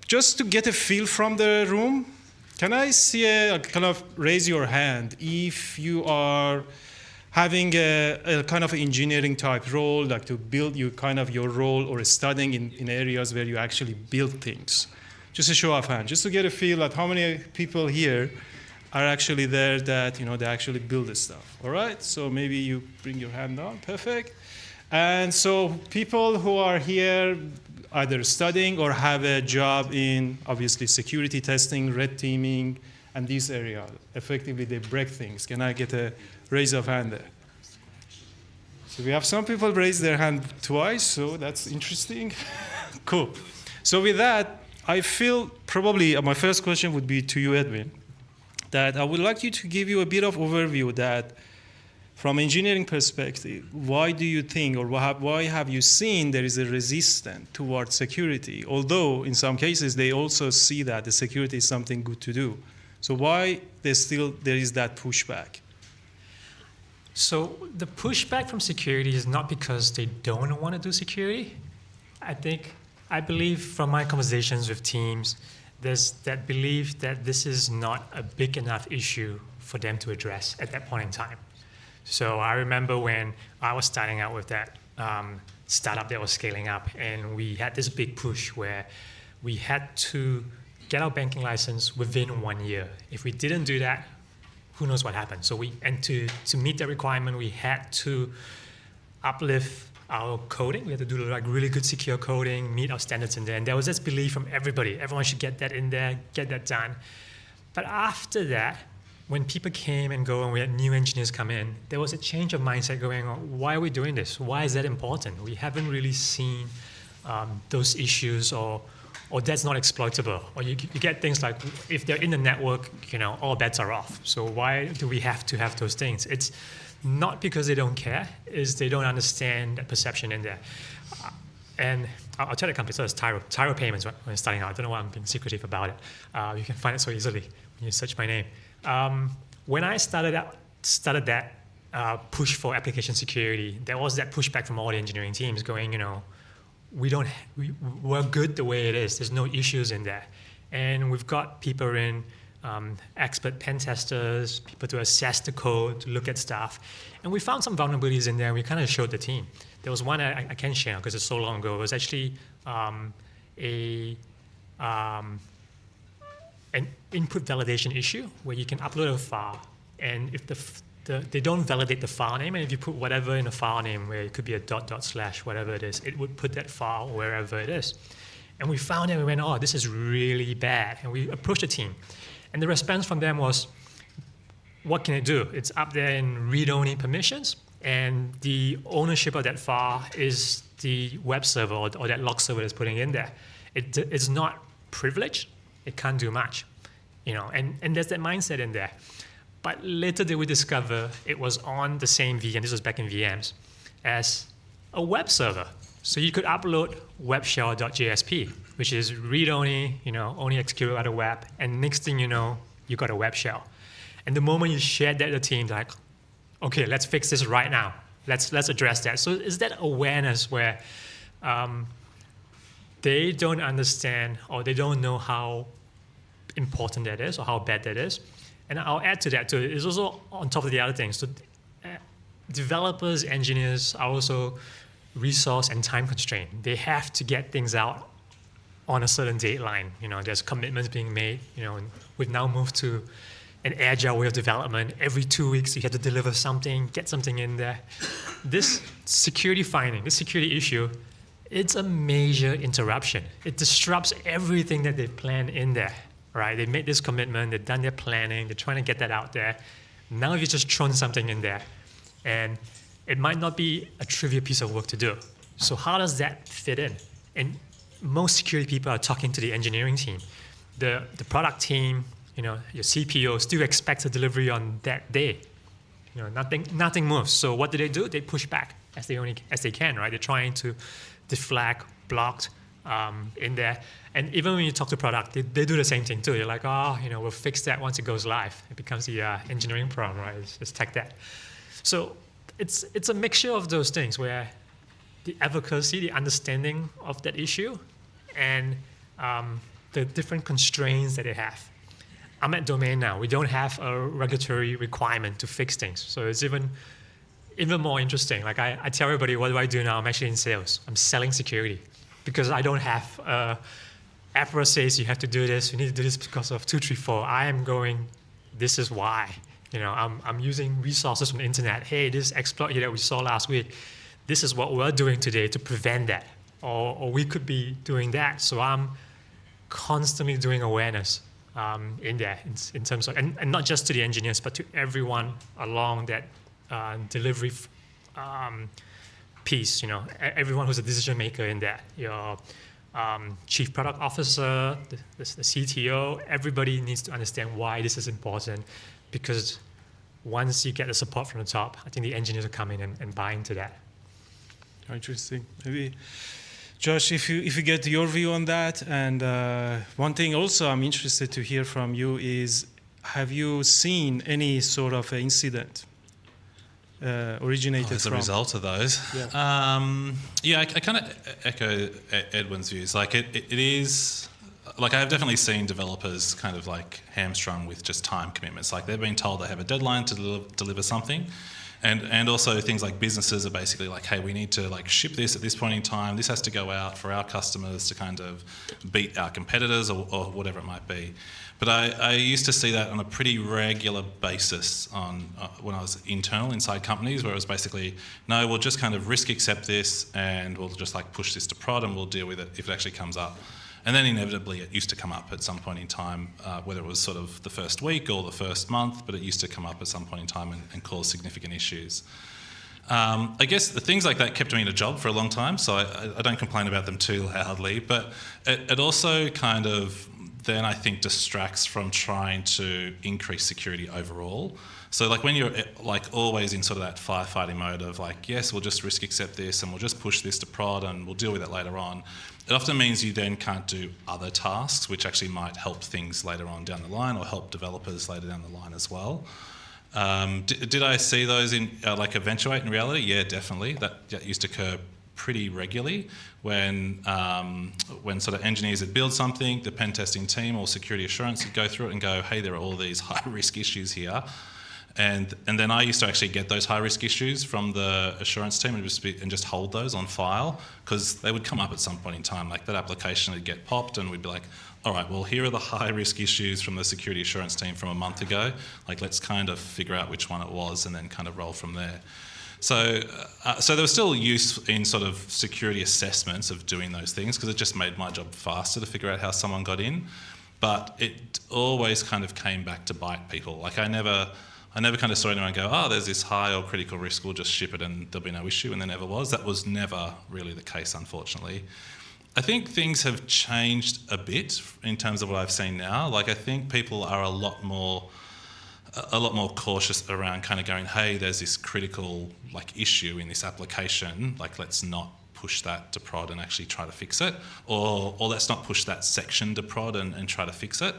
just to get a feel from the room, can I see kind of raise your hand if you are having a kind of engineering type role, like to build you kind of your role, or studying in areas where you actually build things? Just a show of hands, just to get a feel at how many people here are actually there that, they actually build this stuff. All right, so maybe you bring your hand down, perfect. And so people who are here either studying or have a job in, obviously, security testing, red teaming, and these areas, effectively they break things. Can I get a raise of hand there? So we have some people raise their hand twice, so that's interesting. Cool. So with that, I feel probably my first question would be to you, Edwin, that I would like you to give you a bit of overview that from engineering perspective, why do you think, or why have you seen there is a resistance towards security? Although in some cases they also see that the security is something good to do. So why there is that pushback? So the pushback from security is not because they don't want to do security. I believe from my conversations with teams, there's that belief that this is not a big enough issue for them to address at that point in time. So I remember when I was starting out with that startup that was scaling up, and we had this big push where we had to get our banking license within 1 year. If we didn't do that, who knows what happened. So to meet that requirement, we had to uplift our coding. We had to do like really good secure coding, meet our standards in there. And there was this belief from everybody. Everyone should get that in there, get that done. But after that, when people came and go and we had new engineers come in, there was a change of mindset going on. Why are we doing this? Why is that important? We haven't really seen those issues, or that's not exploitable. Or you get things like, if they're in the network, all bets are off. So why do we have to have those things? It's not because they don't care, is they don't understand that perception in there. And I'll tell the company, so it's Tyro Payments when it's starting out. I don't know why I'm being secretive about it. You can find it so easily when you search my name. When I started that push for application security, there was that pushback from all the engineering teams going, we're good the way it is. There's no issues in there. And we've got people in, expert pen testers, people to assess the code, to look at stuff. And we found some vulnerabilities in there, and we kind of showed the team. There was one I can't share because it's so long ago. It was actually an input validation issue where you can upload a file, and if they don't validate the file name, and if you put whatever in the file name, where it could be a .. / whatever it is, it would put that file wherever it is. And we found it, we went, oh, this is really bad. And we approached the team. And the response from them was, what can it do? It's up there in read-only permissions, and the ownership of that file is the web server or that log server that's putting in there. It's not privileged. It can't do much, and there's that mindset in there. But later did we discover it was on the same VM, this was back in VMs, as a web server. So you could upload webshell.jsp, which is read-only, only execute out of web, and next thing you know, you got a web shell. And the moment you shared that with the team, like, okay, let's fix this right now. Let's address that. So is that awareness where they don't understand, or they don't know how important that is or how bad that is? And I'll add to that too. It's also on top of the other things. So developers, engineers are also resource and time constrained. They have to get things out on a certain deadline. There's commitments being made. And we've now moved to an agile way of development. Every 2 weeks you have to deliver something, get something in there. This security finding, this security issue, it's a major interruption. It disrupts everything that they've planned in there, right? They made this commitment, they've done their planning, they're trying to get that out there. Now you've just thrown something in there, and it might not be a trivial piece of work to do. So how does that fit in? And most security people are talking to the engineering team. The product team, your CPO still expects a delivery on that day. Nothing moves. So what do? They push back as they can, right? They're trying to deflag, block in there. And even when you talk to product, they do the same thing too. They're like, we'll fix that once it goes live. It becomes the engineering problem, right? It's tech debt. So it's a mixture of those things where the advocacy, the understanding of that issue, and the different constraints that they have. I'm at domain now. We don't have a regulatory requirement to fix things. So it's even more interesting. Like I tell everybody, what do I do now? I'm actually in sales. I'm selling security because I don't have APRA says you have to do this. You need to do this because of 2, 3, 4. I am going, this is why. I'm using resources from the internet. Hey, this exploit here that we saw last week, this is what we're doing today to prevent that. Or we could be doing that. So I'm constantly doing awareness in there in terms of, and not just to the engineers, but to everyone along that delivery piece, everyone who's a decision maker in that. Your chief product officer, the CTO, everybody needs to understand why this is important, because once you get the support from the top, I think the engineers will come in and buy into that. Interesting. Maybe, Josh, if you get your view on that, and one thing also I'm interested to hear from you is, have you seen any sort of incident originated as a result of those? Yeah, I kind of echo Edwin's views. Like it is, like I have definitely seen developers kind of like hamstrung with just time commitments. Like they've been told they have a deadline to deliver something. And also things like businesses are basically like, hey, we need to like ship this at this point in time. This has to go out for our customers to kind of beat our competitors or whatever it might be. But I used to see that on a pretty regular basis on when I was internal inside companies, where it was basically, no, we'll just kind of risk accept this and we'll just like push this to prod and we'll deal with it if it actually comes up. And then inevitably it used to come up at some point in time, whether it was sort of the first week or the first month, but it used to come up at some point in time and cause significant issues. I guess the things like that kept me in a job for a long time, so I don't complain about them too loudly, but it also kind of then I think distracts from trying to increase security overall. So like when you're like always in sort of that firefighting mode of like, yes, we'll just risk accept this and we'll just push this to prod and we'll deal with it later on, it often means you then can't do other tasks which actually might help things later on down the line or help developers later down the line as well. Did I see those in like eventuate in reality? Yeah, definitely. That used to occur pretty regularly when sort of engineers would build something, the pen testing team or security assurance would go through it and go, hey, there are all these high risk issues here. And then I used to actually get those high risk issues from the assurance team and just hold those on file, because they would come up at some point in time. Like that application would get popped and we'd be like, all right, well, here are the high risk issues from the security assurance team from a month ago. Like let's kind of figure out which one it was and then kind of roll from there. So there was still use in sort of security assessments of doing those things, because it just made my job faster to figure out how someone got in. But it always kind of came back to bite people. Like I never kind of saw anyone go, oh, there's this high or critical risk, we'll just ship it and there'll be no issue, and there never was. That was never really the case, unfortunately. I think things have changed a bit in terms of what I've seen now. Like I think people are a lot more cautious around kind of going, hey, there's this critical like issue in this application, like let's not push that to prod and actually try to fix it, or let's not push that section to prod and try to fix it.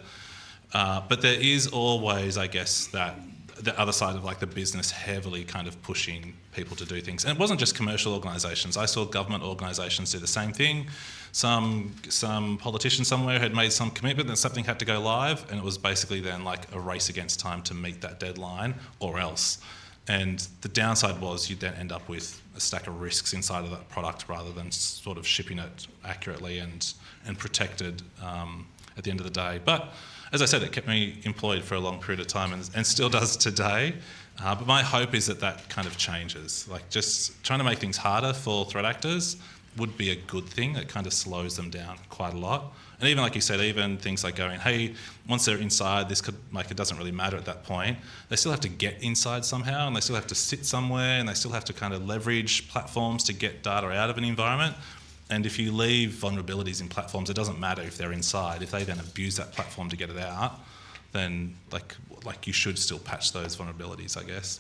But there is always, I guess, that the other side of like the business heavily kind of pushing people to do things. And it wasn't just commercial organisations. I saw government organisations do the same thing. Some politician somewhere had made some commitment that something had to go live, and it was basically then like a race against time to meet that deadline or else. And the downside was you'd then end up with a stack of risks inside of that product rather than sort of shipping it accurately and protected at the end of the day. But as I said, it kept me employed for a long period of time and still does today. But my hope is that kind of changes. Like just trying to make things harder for threat actors would be a good thing. It kind of slows them down quite a lot. And even like you said, even things like going, hey, once they're inside, this could, like, it doesn't really matter at that point. They still have to get inside somehow, and they still have to sit somewhere, and they still have to kind of leverage platforms to get data out of an environment. And if you leave vulnerabilities in platforms, it doesn't matter if they're inside. If they then abuse that platform to get it out, then like you should still patch those vulnerabilities, I guess.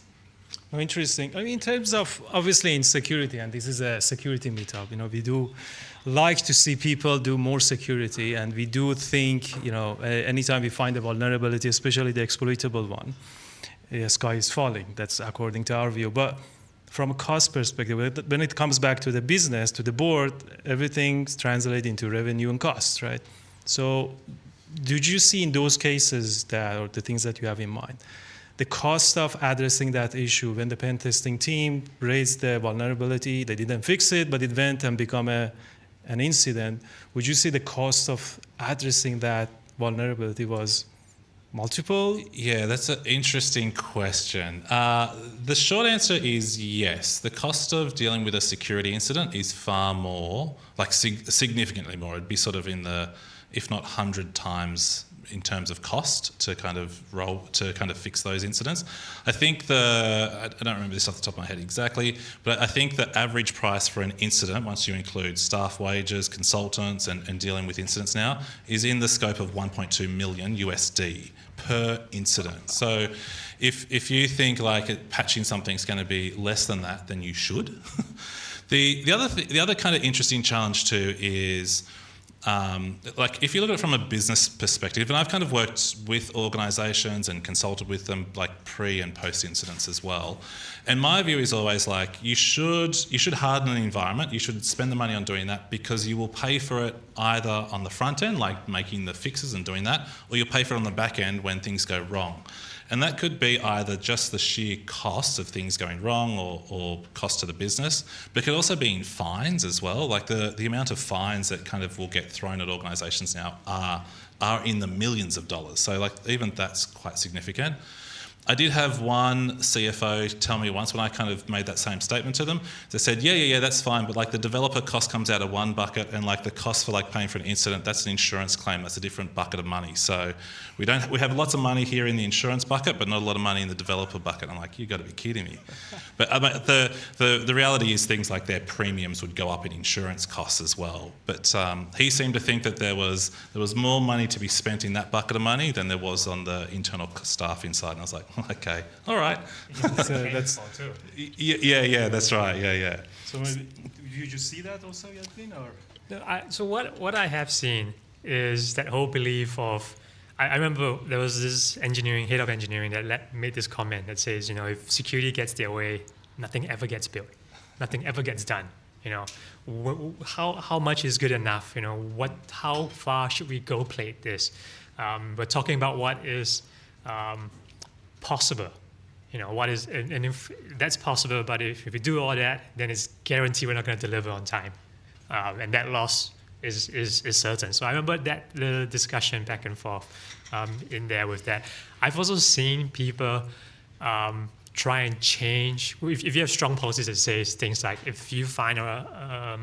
Oh, interesting. I mean, in terms of, obviously in security, and this is a security meetup, we do like to see people do more security, and we do think, anytime we find a vulnerability, especially the exploitable one, the sky is falling. That's according to our view. But from a cost perspective, when it comes back to the business, to the board, everything's translated into revenue and costs, right? So did you see in those cases that, or the things that you have in mind, the cost of addressing that issue when the pen testing team raised the vulnerability, they didn't fix it, but it went and become an incident? Would you say the cost of addressing that vulnerability was multiple? Yeah, that's an interesting question. The short answer is yes. The cost of dealing with a security incident is far more, like significantly more. It'd be sort of in the, if not 100 times in terms of cost to kind of fix those incidents. I think I don't remember this off the top of my head exactly, but I think the average price for an incident, once you include staff wages, consultants, and dealing with incidents now, is in the scope of 1.2 million USD per incident. So if you think like patching something's going to be less than that, then you should. The other kind of interesting challenge too is, like if you look at it from a business perspective, and I've kind of worked with organisations and consulted with them like pre and post incidents as well, and my view is always like you should harden an environment, you should spend the money on doing that because you will pay for it either on the front end, like making the fixes and doing that, or you'll pay for it on the back end when things go wrong. And that could be either just the sheer cost of things going wrong or cost to the business, but it could also be in fines as well. Like the amount of fines that kind of will get thrown at organisations now are in the millions of dollars. So like even that's quite significant. I did have one CFO tell me once when I kind of made that same statement to them, they said, yeah, that's fine, but like the developer cost comes out of one bucket and like the cost for like paying for an incident, that's an insurance claim, that's a different bucket of money. So we have lots of money here in the insurance bucket, but not a lot of money in the developer bucket. I'm like, you got to be kidding me. But the reality is things like their premiums would go up in insurance costs as well. But he seemed to think that there was more money to be spent in that bucket of money than there was on the internal staff inside. And I was like, okay, all right. That's Yeah, that's right. Yeah. So maybe, did you just see that also, Edwin, or? No, so what I have seen is that whole belief of, I remember there was this head of engineering that made this comment that says, if security gets their way, nothing ever gets built, nothing ever gets done. How much is good enough? How far should we go plate this? We're talking about what is possible. What is, and if that's possible, but if we do all that, then it's guaranteed we're not going to deliver on time, and that loss is certain. So I remember the discussion back and forth in there with that. I've also seen people try and change. If you have strong policies that says things like, if you find a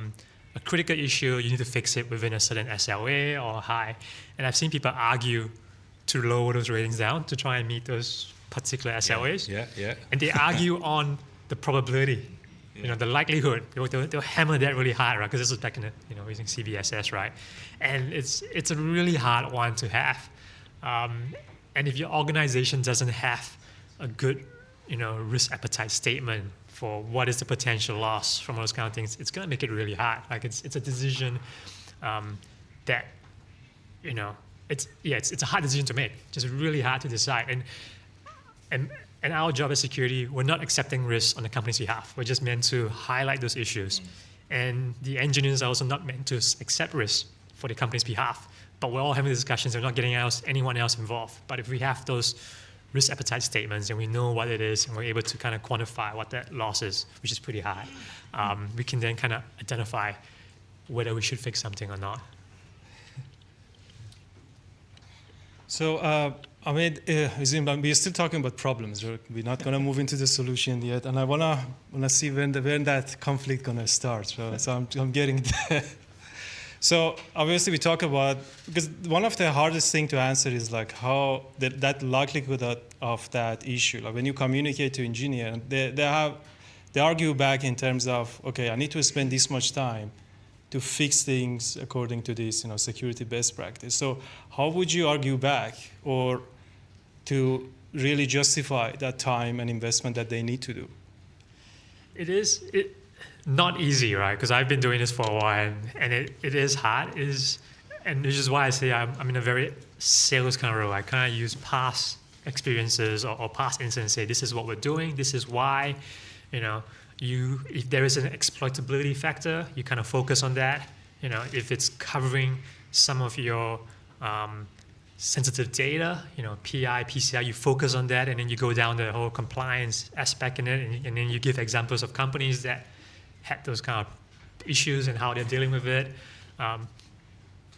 critical issue, you need to fix it within a certain SLA or high. And I've seen people argue to lower those ratings down to try and meet those particular SLAs. Yeah. And they argue on the probability, the likelihood. They'll hammer that really hard, right? Because this was back in the, using CVSS, right? And it's a really hard one to have. And if your organization doesn't have a good, risk appetite statement for what is the potential loss from those kind of things, it's gonna make it really hard. Like it's a decision that, it's a hard decision to make. Just really hard to decide. And our job as security, we're not accepting risks on the company's behalf. We're just meant to highlight those issues. And the engineers are also not meant to accept risks for the company's behalf. But we're all having discussions, we're not getting anyone else involved. But if we have those risk appetite statements and we know what it is and we're able to kind of quantify what that loss is, which is pretty hard, we can then kind of identify whether we should fix something or not. So, we're still talking about problems. Right? We're not going to move into the solution yet, and I wanna see when that conflict gonna start. So I'm getting there. So obviously we talk about, because one of the hardest thing to answer is like how that likelihood of that issue. Like when you communicate to engineer, they argue back in terms of, okay, I need to spend this much time to fix things according to this, security best practice. So how would you argue back or to really justify that time and investment that they need to do? It is not easy, right? Because I've been doing this for a while, and it is hard. And this is why I say I'm in a very sales kind of role. I kind of use past experiences or past incidents, say this is what we're doing, this is why. If there is an exploitability factor, you kind of focus on that. If it's covering some of your sensitive data, PI, PCI, you focus on that, and then you go down the whole compliance aspect in it, and then you give examples of companies that had those kind of issues and how they're dealing with it.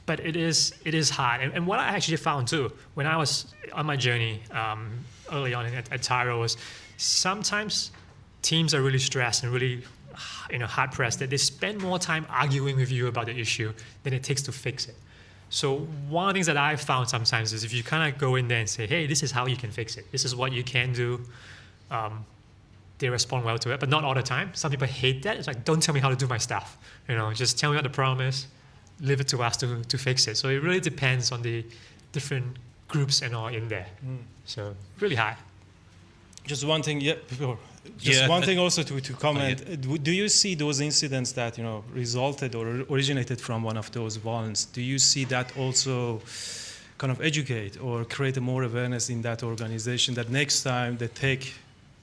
But it is hard. And what I actually found too, when I was on my journey early on at Tyro, was sometimes teams are really stressed and really hard pressed that they spend more time arguing with you about the issue than it takes to fix it. So one of the things that I've found sometimes is if you kind of go in there and say, hey, this is how you can fix it. This is what you can do. They respond well to it, but not all the time. Some people hate that. It's like, don't tell me how to do my stuff. Just tell me what the problem is. Leave it to us to fix it. So it really depends on the different groups and all in there. So really hard. Just one thing, one thing also to comment. Do you see those incidents that resulted or originated from one of those vulns? Do you see that also kind of educate or create more awareness in that organization that next time they take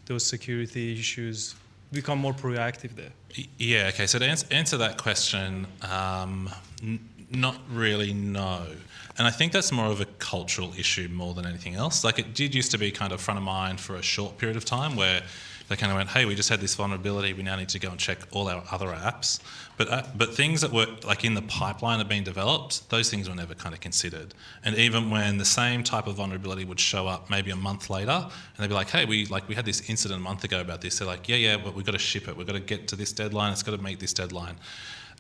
those security issues, become more proactive there? Yeah. Okay. So to answer that question, not really. No. And I think that's more of a cultural issue more than anything else. Like it did used to be kind of front of mind for a short period of time where they kind of went, hey, we just had this vulnerability, we now need to go and check all our other apps. But things that were like in the pipeline of being developed, those things were never kind of considered. And even when the same type of vulnerability would show up maybe a month later, and they'd be like, hey, we had this incident a month ago about this. They're like, yeah, but we've got to ship it. We've got to get to this deadline. It's got to meet this deadline.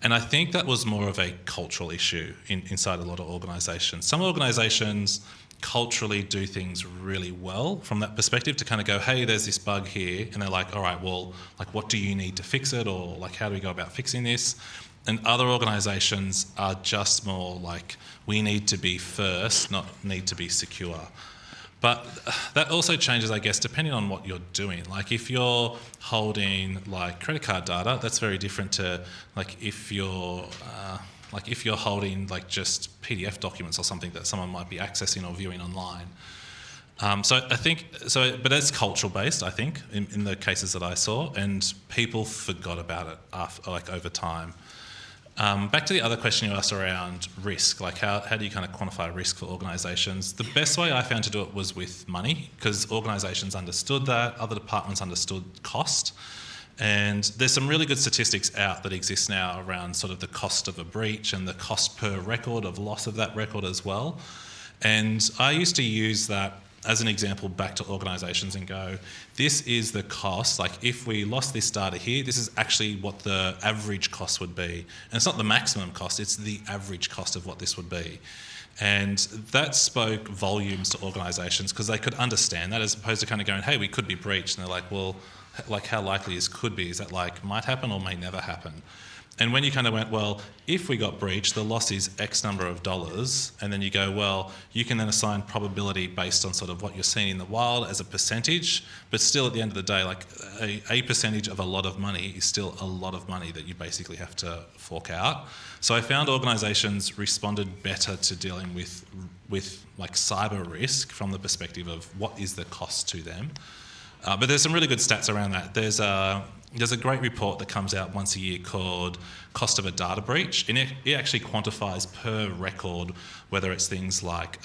And I think that was more of a cultural issue inside a lot of organisations. Some organisations culturally do things really well from that perspective to kind of go, hey, there's this bug here. And they're like, all right, well, like, what do you need to fix it? Or like, how do we go about fixing this? And other organisations are just more like, we need to be first, not need to be secure. But that also changes, I guess, depending on what you're doing. Like if you're holding like credit card data, that's very different to like if you're holding like just PDF documents or something that someone might be accessing or viewing online. But that's cultural based, I think, in the cases that I saw, and people forgot about it over time. Back to the other question you asked around risk, like how do you kind of quantify risk for organisations? The best way I found to do it was with money, because organisations understood that, other departments understood cost. And there's some really good statistics out that exist now around sort of the cost of a breach and the cost per record of loss of that record as well. And I used to use that as an example back to organisations and go, this is the cost, like if we lost this data here, this is actually what the average cost would be. And it's not the maximum cost, it's the average cost of what this would be. And that spoke volumes to organisations because they could understand that, as opposed to kind of going, hey, we could be breached. And they're like, well, like how likely is could be? Is that like might happen or may never happen? And when you kind of went, well, if we got breached, the loss is X number of dollars, and then you go, well, you can then assign probability based on sort of what you're seeing in the wild as a percentage, but still at the end of the day, like a percentage of a lot of money is still a lot of money that you basically have to fork out. So I found organisations responded better to dealing with like cyber risk from the perspective of what is the cost to them. But there's some really good stats around that. There's a great report that comes out once a year called Cost of a Data Breach, and it actually quantifies per record, whether it's things like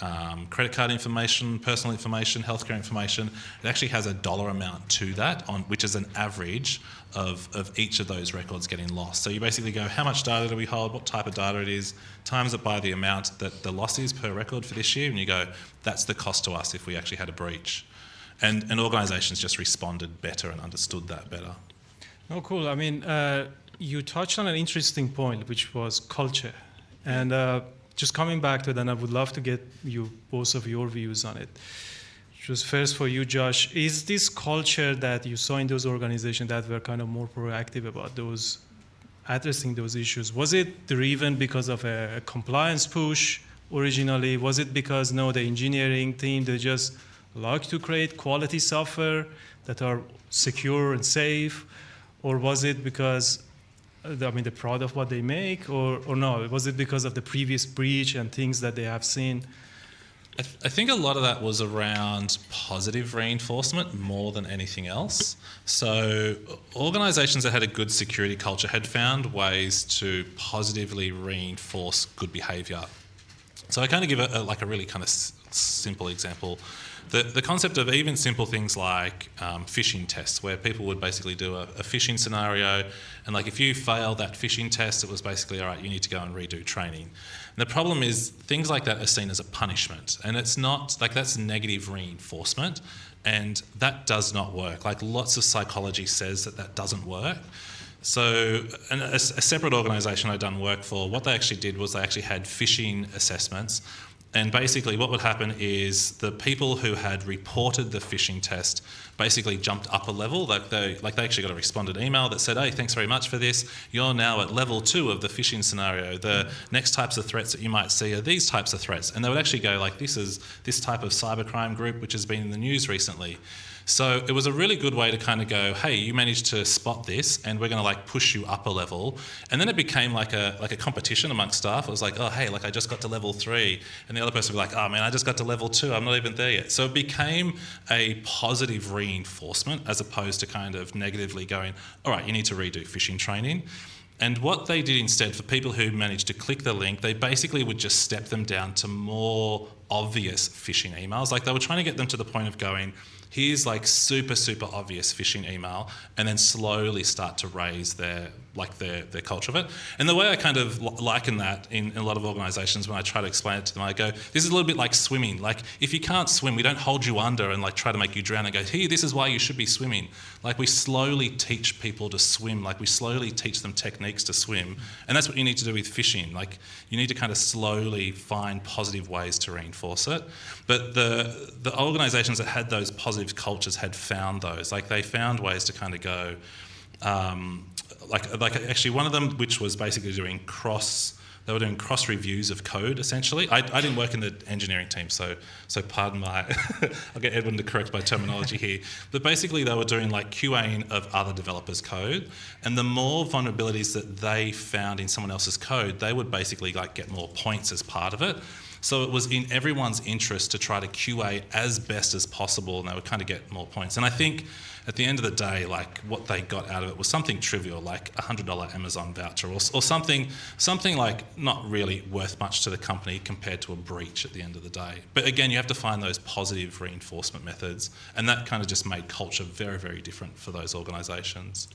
credit card information, personal information, healthcare information. It actually has a dollar amount to that, which is an average of each of those records getting lost. So you basically go, how much data do we hold, what type of data it is, times it by the amount that the loss is per record for this year, and you go, that's the cost to us if we actually had a breach. And organisations just responded better and understood that better. Oh, cool. I mean, you touched on an interesting point, which was culture. And just coming back to it, and I would love to get both of your views on it. Just first for you, Josh, is this culture that you saw in those organizations that were kind of more proactive about addressing those issues, was it driven because of a compliance push originally? Was it because, the engineering team, they just like to create quality software that are secure and safe? Or was it because, they're proud of what they make? Or no, was it because of the previous breach and things that they have seen? I think a lot of that was around positive reinforcement more than anything else. So organisations that had a good security culture had found ways to positively reinforce good behaviour. So I kind of give a really kind of simple example. The concept of even simple things like phishing tests, where people would basically do a phishing scenario, and like if you fail that phishing test, it was basically, all right, you need to go and redo training. And the problem is things like that are seen as a punishment, and it's not, like that's negative reinforcement, and that does not work. Like lots of psychology says that doesn't work. So a separate organisation I'd done work for, what they actually did was they actually had phishing assessments. And basically what would happen is the people who had reported the phishing test basically jumped up a level. They actually got a responded email that said, hey, thanks very much for this. You're now at level 2 of the phishing scenario. The next types of threats that you might see are these types of threats. And they would actually go like, this is this type of cybercrime group which has been in the news recently. So it was a really good way to kind of go, hey, you managed to spot this and we're going to like push you up a level. And then it became like a competition amongst staff. It was like, oh, hey, like I just got to level 3. And the other person would be like, oh man, I just got to level 2. I'm not even there yet. So it became a positive reinforcement as opposed to kind of negatively going, all right, you need to redo phishing training. And what they did instead for people who managed to click the link, they basically would just step them down to more obvious phishing emails. Like they were trying to get them to the point of going, here's like super obvious phishing email, and then slowly start to raise their culture of it. And the way I kind of liken that in a lot of organisations when I try to explain it to them, I go, this is a little bit like swimming. Like if you can't swim, we don't hold you under and like try to make you drown and go, hey, this is why you should be swimming. Like we slowly teach people to swim, like we slowly teach them techniques to swim. And that's what you need to do with phishing. Like you need to kind of slowly find positive ways to reinforce it. But the organisations that had those positive cultures had found those. Like they found ways to kind of go, like actually one of them, which was basically doing cross reviews of code essentially. I didn't work in the engineering team, so pardon my, I'll get Edwin to correct my terminology here. But basically they were doing like QAing of other developers' code, and the more vulnerabilities that they found in someone else's code, they would basically like get more points as part of it. So it was in everyone's interest to try to QA as best as possible, and they would kind of get more points. And I think at the end of the day, like what they got out of it was something trivial, like a $100 Amazon voucher, or something like not really worth much to the company compared to a breach at the end of the day. But again, you have to find those positive reinforcement methods, and that kind of just made culture very, very different for those organisations.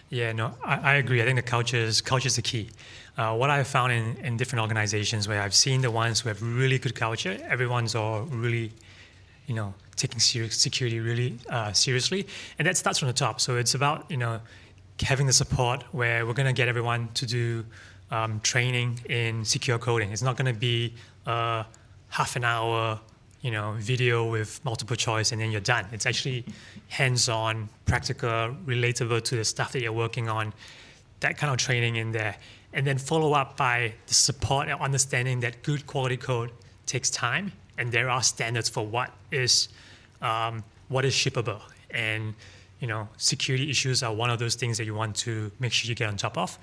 Yeah, no, I agree. I think the culture is the key. What I've found in different organizations where I've seen the ones who have really good culture, everyone's all really, taking security really seriously. And that starts from the top. So it's about, having the support where we're going to get everyone to do training in secure coding. It's not going to be half an hour video with multiple choice and then you're done. It's actually hands-on, practical, relatable to the stuff that you're working on, that kind of training in there. And then follow up by the support and understanding that good quality code takes time, and there are standards for what is shippable. And security issues are one of those things that you want to make sure you get on top of.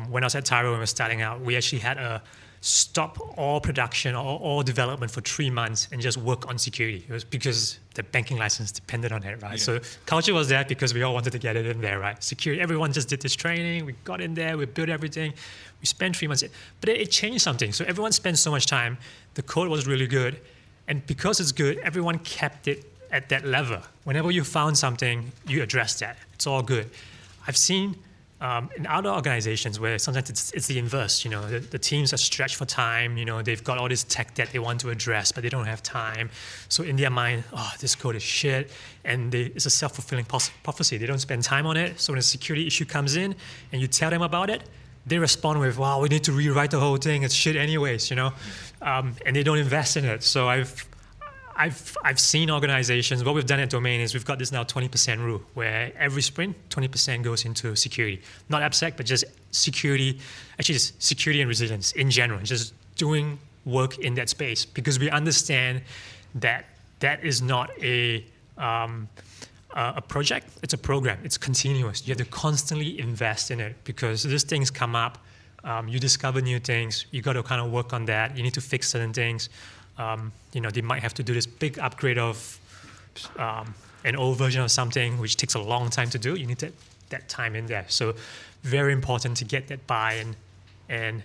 When I was at Tyro, when we were starting out, we actually had a stop all production or all development for 3 months and just work on security. It was because the banking license depended on it, right? Yeah. So culture was there because we all wanted to get it in there, right? Security, everyone just did this training. We got in there, we built everything. We spent 3 months. But it changed something. So everyone spent so much time. The code was really good. And because it's good, everyone kept it at that level. Whenever you found something, you address that. It's all good. I've seen in other organizations where sometimes it's the inverse, the teams are stretched for time, they've got all this tech that they want to address, but they don't have time. So in their mind, this code is shit, and it's a self-fulfilling prophecy. They don't spend time on it. So when a security issue comes in and you tell them about it, they respond with, wow, we need to rewrite the whole thing. It's shit anyways, and they don't invest in it. So I've seen organizations, what we've done at Domain is we've got this now 20% rule where every sprint, 20% goes into security. Not AppSec, but just security, actually just security and resilience in general, just doing work in that space, because we understand that is not a project, it's a program, it's continuous. You have to constantly invest in it because these things come up, you discover new things, you got to kind of work on that, you need to fix certain things. They might have to do this big upgrade of an old version of something, which takes a long time to do. You need that time in there. So very important to get that buy-in, and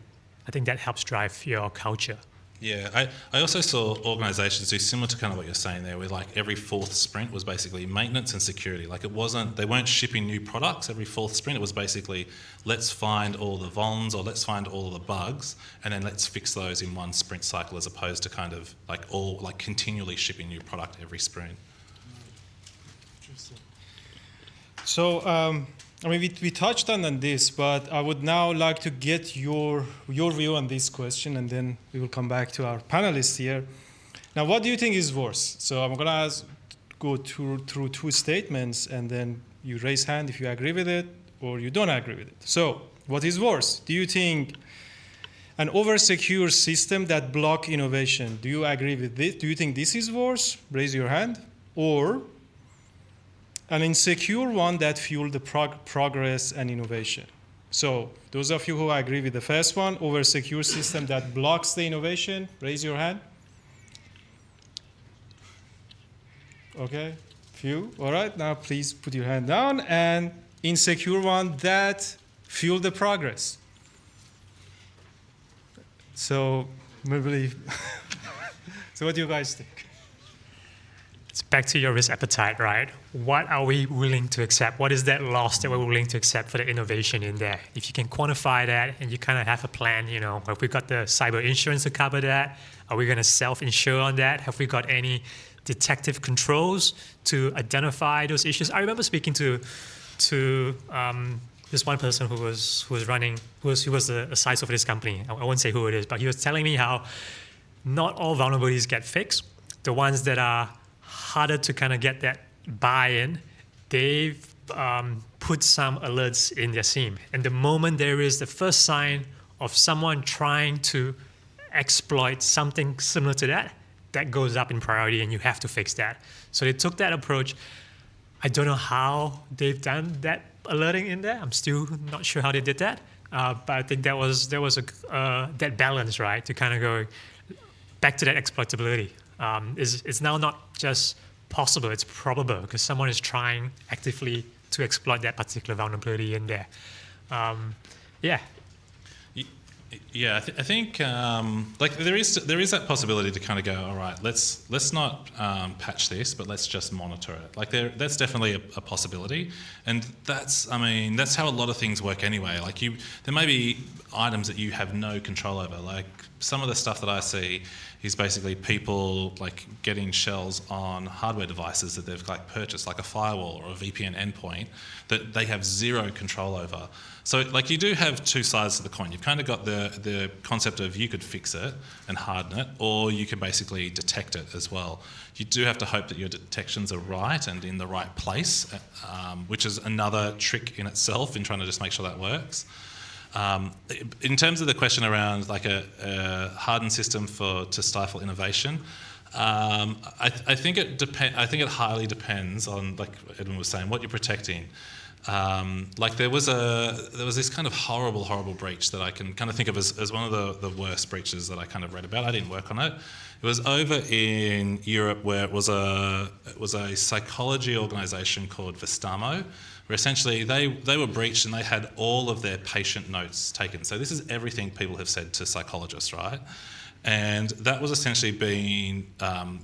I think that helps drive your culture. Yeah, I also saw organisations do similar to kind of what you're saying there, where like every fourth sprint was basically maintenance and security. Like they weren't shipping new products every fourth sprint. It was basically, let's find all the vulns or let's find all the bugs and then let's fix those in one sprint cycle, as opposed to kind of like continually shipping new product every sprint. Interesting. So, I mean, we touched on this, but I would now like to get your view on this question, and then we will come back to our panelists here. Now, what do you think is worse? So I'm going to go through two statements, and then you raise hand if you agree with it or you don't agree with it. So what is worse? Do you think an over-secure system that block innovation, do you agree with this? Do you think this is worse? Raise your hand. Or an insecure one that fueled the progress and innovation. So those of you who agree with the first one, over-secure system that blocks the innovation, raise your hand. Okay, few. All right, now please put your hand down. And insecure one that fueled the progress. So maybe. So what do you guys think? It's back to your risk appetite, right? What are we willing to accept? What is that loss that we're willing to accept for the innovation in there? If you can quantify that and you kind of have a plan, you know, have we got the cyber insurance to cover that? Are we going to self-insure on that? Have we got any detective controls to identify those issues? I remember speaking to this one person who was the CISO for this company. I won't say who it is, but he was telling me how not all vulnerabilities get fixed. The ones that are harder to kind of get that buy-in, they've put some alerts in their SIEM. And the moment there is the first sign of someone trying to exploit something similar to that, that goes up in priority and you have to fix that. So they took that approach. I don't know how they've done that alerting in there. I'm still not sure how they did that. But I think there was that balance, right, to kind of go back to that exploitability. It's now not just possible, it's probable, because someone is trying actively to exploit that particular vulnerability in there. Yeah, I think like there is that possibility to kind of go, all right, let's not patch this, but let's just monitor it. Like that's definitely a possibility, and that's how a lot of things work anyway. Like there may be items that you have no control over. Like some of the stuff that I see is basically people like getting shells on hardware devices that they've like purchased, like a firewall or a VPN endpoint that they have zero control over. So like you do have two sides to the coin. You've kind of got the concept of you could fix it and harden it, or you can basically detect it as well. You do have to hope that your detections are right and in the right place, which is another trick in itself in trying to just make sure that works. In terms of the question around like a hardened system to stifle innovation, I think it highly depends on, like Edwin was saying, what you're protecting. Like there was this kind of horrible breach that I can kind of think of as one of the worst breaches that I kind of read about. I didn't work on it. It was over in Europe, where it was a psychology organisation called Vestamo, where essentially they were breached and they had all of their patient notes taken. So this is everything people have said to psychologists, right? And that was essentially being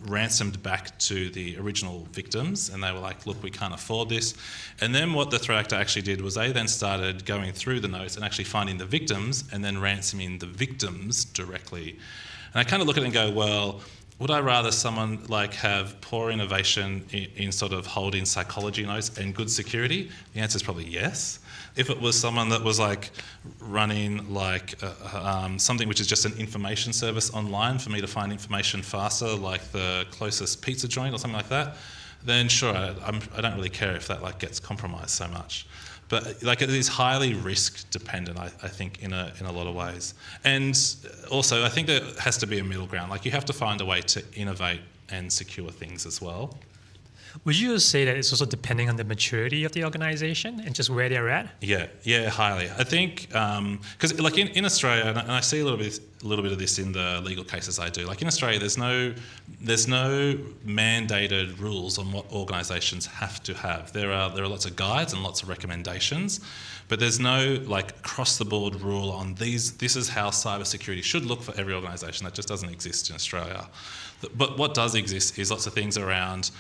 ransomed back to the original victims, and they were like, look, we can't afford this. And then what the threat actor actually did was they then started going through the notes and actually finding the victims and then ransoming the victims directly. And I kind of look at it and go, well, would I rather someone like have poor innovation in sort of holding psychology notes and good security? The answer is probably yes. If it was someone that was like running like something which is just an information service online for me to find information faster, like the closest pizza joint or something like that, then sure, I don't really care if that like gets compromised so much. But like it is highly risk dependent, I think, in a lot of ways. And also, I think there has to be a middle ground. Like you have to find a way to innovate and secure things as well. Would you say that it's also depending on the maturity of the organization and just where they're at? Yeah, highly. I think because like in Australia, and I see a little bit of this in the legal cases I do. Like in Australia, there's no mandated rules on what organisations have to have. There are lots of guides and lots of recommendations, but there's no like across the board rule on these. This is how cybersecurity should look for every organisation. That just doesn't exist in Australia. But what does exist is lots of things around.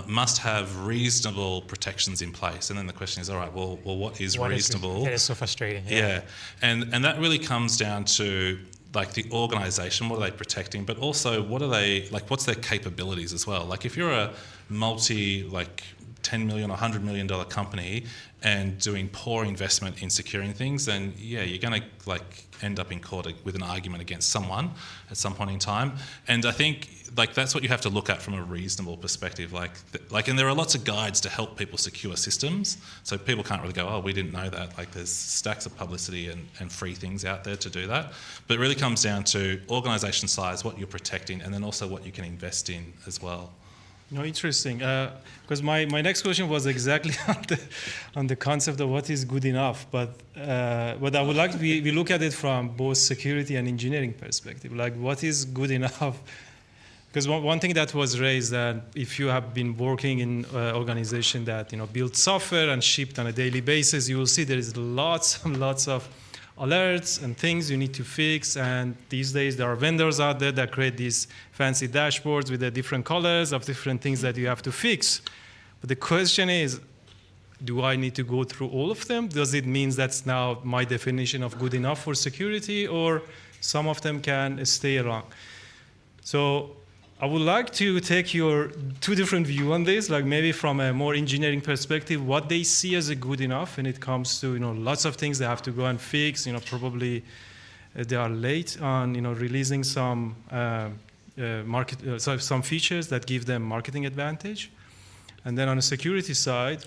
Must have reasonable protections in place, and then the question is, all right, well, what is reasonable? That is so frustrating. Yeah, and that really comes down to like the organisation, what are they protecting, but also what are they like? What's their capabilities as well? Like if you're a $10 million or $100 million company and doing poor investment in securing things, then yeah, you're going to like end up in court with an argument against someone at some point in time. And I think like that's what you have to look at from a reasonable perspective. And there are lots of guides to help people secure systems, so people can't really go, oh, we didn't know that. Like there's stacks of publicity and free things out there to do that. But it really comes down to organisation size, what you're protecting, and then also what you can invest in as well. No, interesting. Because my next question was exactly on the concept of what is good enough. But I would like we look at it from both security and engineering perspective. Like what is good enough? Because one thing that was raised that if you have been working in an organization that build software and shipped on a daily basis, you will see there is lots and lots of alerts and things you need to fix. And these days there are vendors out there that create these fancy dashboards with the different colors of different things that you have to fix. But the question is, do I need to go through all of them? Does it mean that's now my definition of good enough for security, or some of them can stay along? So I would like to take your two different views on this, like maybe from a more engineering perspective, what they see as a good enough when it comes to lots of things they have to go and fix. Probably they are late on releasing some some features that give them marketing advantage, and then on the security side,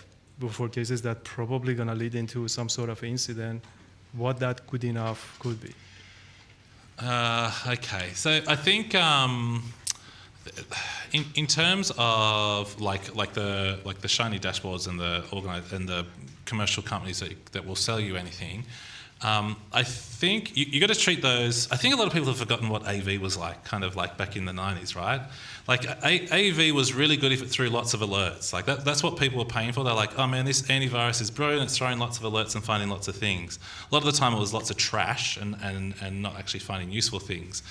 for cases that probably going to lead into some sort of incident, what that good enough could be. Okay, so I think. In terms of like the shiny dashboards and the commercial companies that will sell you anything, I think you got to treat those. I think a lot of people have forgotten what AV was like, kind of like back in the 90s, right? Like AV was really good if it threw lots of alerts. Like that's what people were paying for. They're like, oh man, this antivirus is brilliant. It's throwing lots of alerts and finding lots of things. A lot of the time it was lots of trash and not actually finding useful things.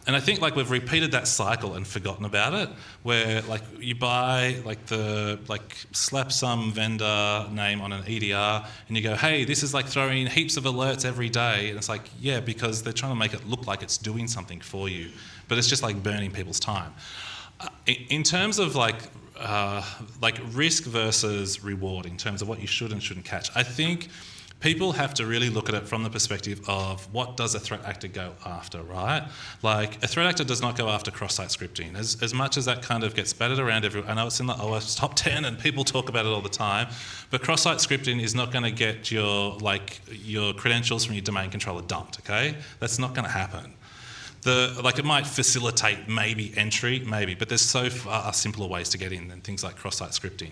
And I think like we've repeated that cycle and forgotten about it, where like you buy slap some vendor name on an EDR and you go, hey, this is like throwing heaps of alerts every day. And it's like, yeah, because they're trying to make it look like it's doing something for you, but it's just like burning people's time. In terms of like risk versus reward, in terms of what you should and shouldn't catch, I think people have to really look at it from the perspective of what does a threat actor go after, right? Like a threat actor does not go after cross-site scripting. As much as that kind of gets battered around everywhere, I know it's in the OS top 10 and people talk about it all the time, but cross-site scripting is not going to get your credentials from your domain controller dumped, okay? That's not going to happen. It might facilitate maybe entry, but there's so far simpler ways to get in than things like cross-site scripting.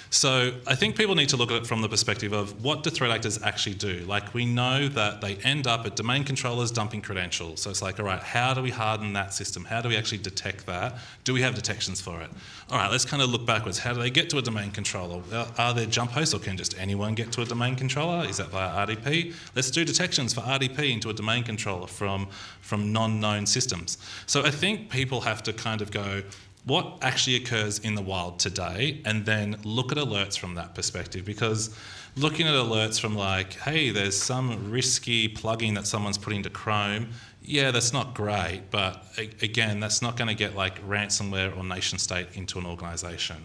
So I think people need to look at it from the perspective of what do threat actors actually do? Like we know that they end up at domain controllers dumping credentials. So it's like, all right, how do we harden that system? How do we actually detect that? Do we have detections for it? All right, let's kind of look backwards. How do they get to a domain controller? Are there jump hosts, or can just anyone get to a domain controller? Is that via RDP? Let's do detections for RDP into a domain controller from non-known systems. So I think people have to kind of go, what actually occurs in the wild today, and then look at alerts from that perspective, because looking at alerts from like, hey, there's some risky plugin that someone's put into Chrome, yeah, that's not great, but again, that's not going to get like ransomware or nation state into an organisation.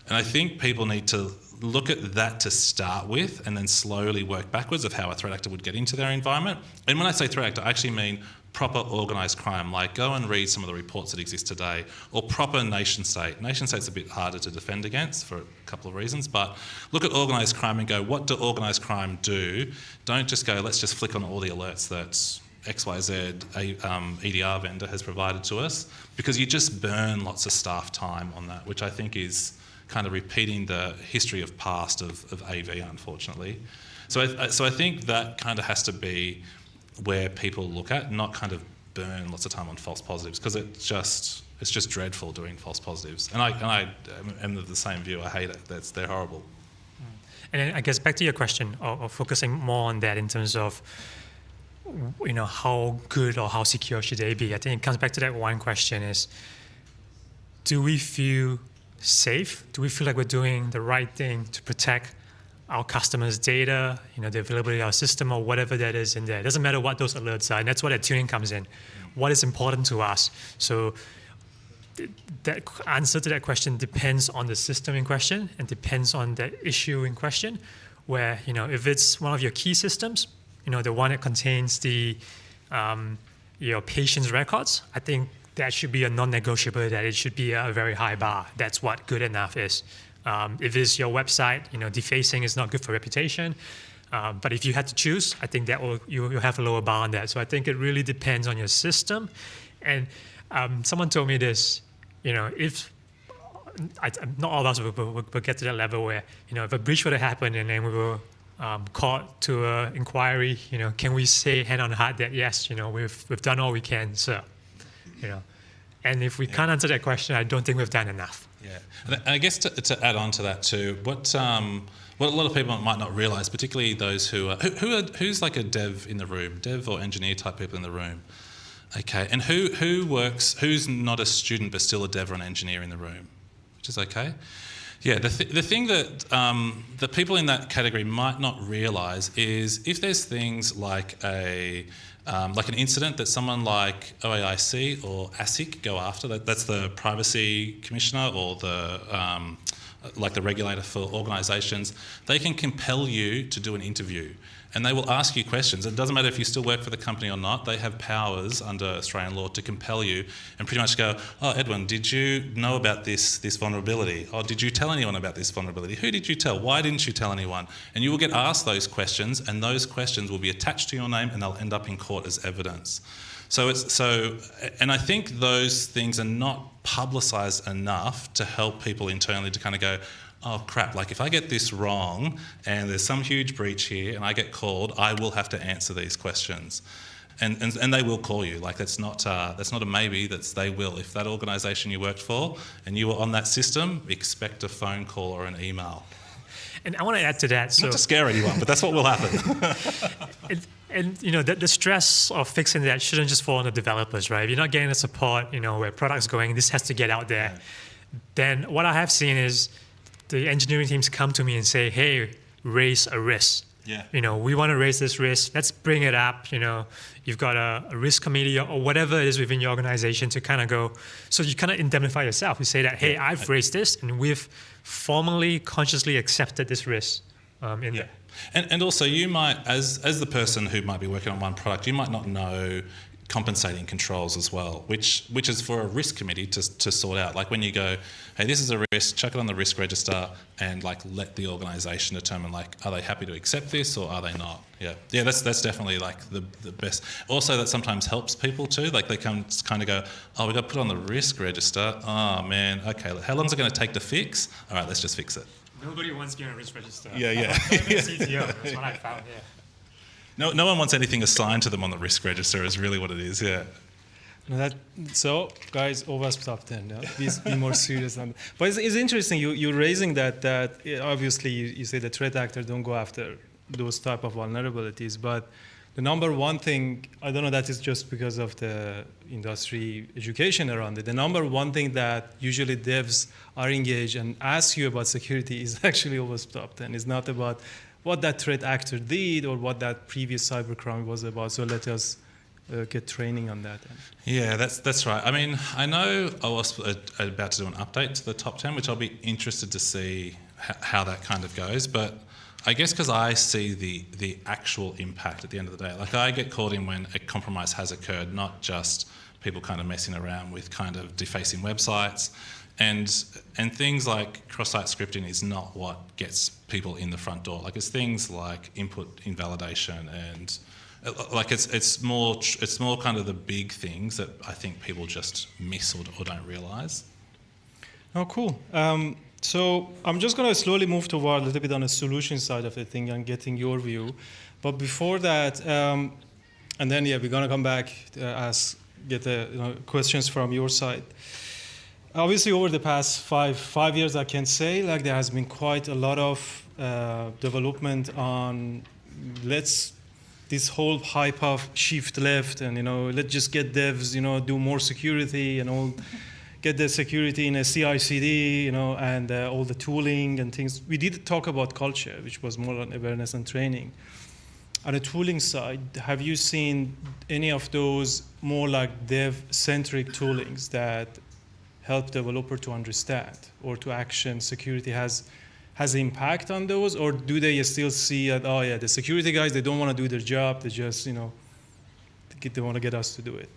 And I think people need to look at that to start with and then slowly work backwards of how a threat actor would get into their environment. And when I say threat actor, I actually mean proper organised crime, like go and read some of the reports that exist today, or proper nation state. Nation state's a bit harder to defend against for a couple of reasons, but look at organised crime and go, what do organised crime do? Don't just go, let's just flick on all the alerts that XYZ EDR vendor has provided to us, because you just burn lots of staff time on that, which I think is kind of repeating the history of past of AV, unfortunately. So I think that kind of has to be where people look at, not kind of burn lots of time on false positives, because it's just dreadful doing false positives. And I am of the same view. I hate it. They're horrible. And then I guess back to your question, or focusing more on that in terms of, how good or how secure should they be? I think it comes back to that one question is, do we feel safe? Do we feel like we're doing the right thing to protect our customers' data, the availability of our system or whatever that is in there? It doesn't matter what those alerts are, and that's where that tuning comes in. What is important to us? So that answer to that question depends on the system in question and depends on the issue in question, where, if it's one of your key systems, the one that contains the your patient's records, I think that should be a non-negotiable, that it should be a very high bar. That's what good enough is. If it's your website, defacing is not good for reputation. But if you had to choose, I think that you'll have a lower bar on that. So I think it really depends on your system. And someone told me this, if not all of us will get to that level where, if a breach were to happen and then we were called to an inquiry, can we say hand on heart that yes, we've done all we can, sir? And if we can't answer that question, I don't think we've done enough. Yeah, and I guess to add on to that too, what a lot of people might not realise, particularly those who's like a dev in the room, dev or engineer type people in the room. Okay, and who's not a student but still a dev or an engineer in the room, which is okay. Yeah, the thing that the people in that category might not realise is if there's things like an incident that someone like OAIC or ASIC go after, that's the Privacy Commissioner or the like the regulator for organisations, they can compel you to do an interview. And they will ask you questions. It doesn't matter if you still work for the company or not. They have powers under Australian law to compel you and pretty much go, oh, Edwin, did you know about this vulnerability? Or did you tell anyone about this vulnerability? Who did you tell? Why didn't you tell anyone? And you will get asked those questions, and those questions will be attached to your name and they'll end up in court as evidence. And I think those things are not publicised enough to help people internally to kind of go, oh crap, like if I get this wrong and there's some huge breach here and I get called, I will have to answer these questions. And they will call you. Like that's not a maybe, they will. If that organisation you worked for and you were on that system, expect a phone call or an email. And I want to add to that. Not to scare anyone, but that's what will happen. And the stress of fixing that shouldn't just fall on the developers, right? If you're not getting the support, where product's going, this has to get out there. Yeah. Then what I have seen is the engineering teams come to me and say, hey, raise a risk. Yeah. We want to raise this risk. Let's bring it up. You've got a risk committee or whatever it is within your organization to kind of go. So you kind of indemnify yourself. You say that, hey, I've raised this and we've formally, consciously accepted this risk in there. And also you might, as the person who might be working on one product, you might not know compensating controls as well, which is for a risk committee to sort out. Like when you go, hey, this is a risk, chuck it on the risk register and like let the organisation determine like, are they happy to accept this or are they not? Yeah, that's definitely like the best. Also that sometimes helps people too, like they come kind of go, oh, we've got to put it on the risk register. Oh man, okay, how long is it going to take to fix? All right, let's just fix it. Nobody wants to be on a risk register. Yeah. CTO, that's what I found, yeah. No one wants anything assigned to them on the risk register is really what it is, yeah. So, guys, always stop then. Please be more serious on that. But it's interesting, you're raising that obviously you say the threat actors don't go after those type of vulnerabilities, but the number one thing, I don't know that is just because of the industry education around it, the number one thing that usually devs are engaged and ask you about security is actually always top 10. It's not about what that threat actor did or what that previous cybercrime was about. So let us get training on that. Yeah, that's right. I mean, I know I was about to do an update to the top 10, which I'll be interested to see how that kind of goes. But I guess because I see the actual impact at the end of the day. Like I get called in when a compromise has occurred, not just people kind of messing around with kind of defacing websites. And things like cross-site scripting is not what gets people in the front door. Like it's things like input invalidation and like it's more kind of the big things that I think people just miss or don't realise. Oh, cool. So I'm just going to slowly move toward a little bit on the solution side of the thing and getting your view. But before that, and then we're going to come back to get questions from your side. Obviously, over the past five years, I can say like there has been quite a lot of development on this whole hype of shift left, and let's just get devs, do more security and all. Get the security in a CI/CD, and all the tooling and things. We did talk about culture, which was more on awareness and training. On the tooling side, have you seen any of those more like dev-centric toolings that help developer to understand or to action security has impact on those, or do they still see that the security guys, they don't want to do their job, they just they want to get us to do it?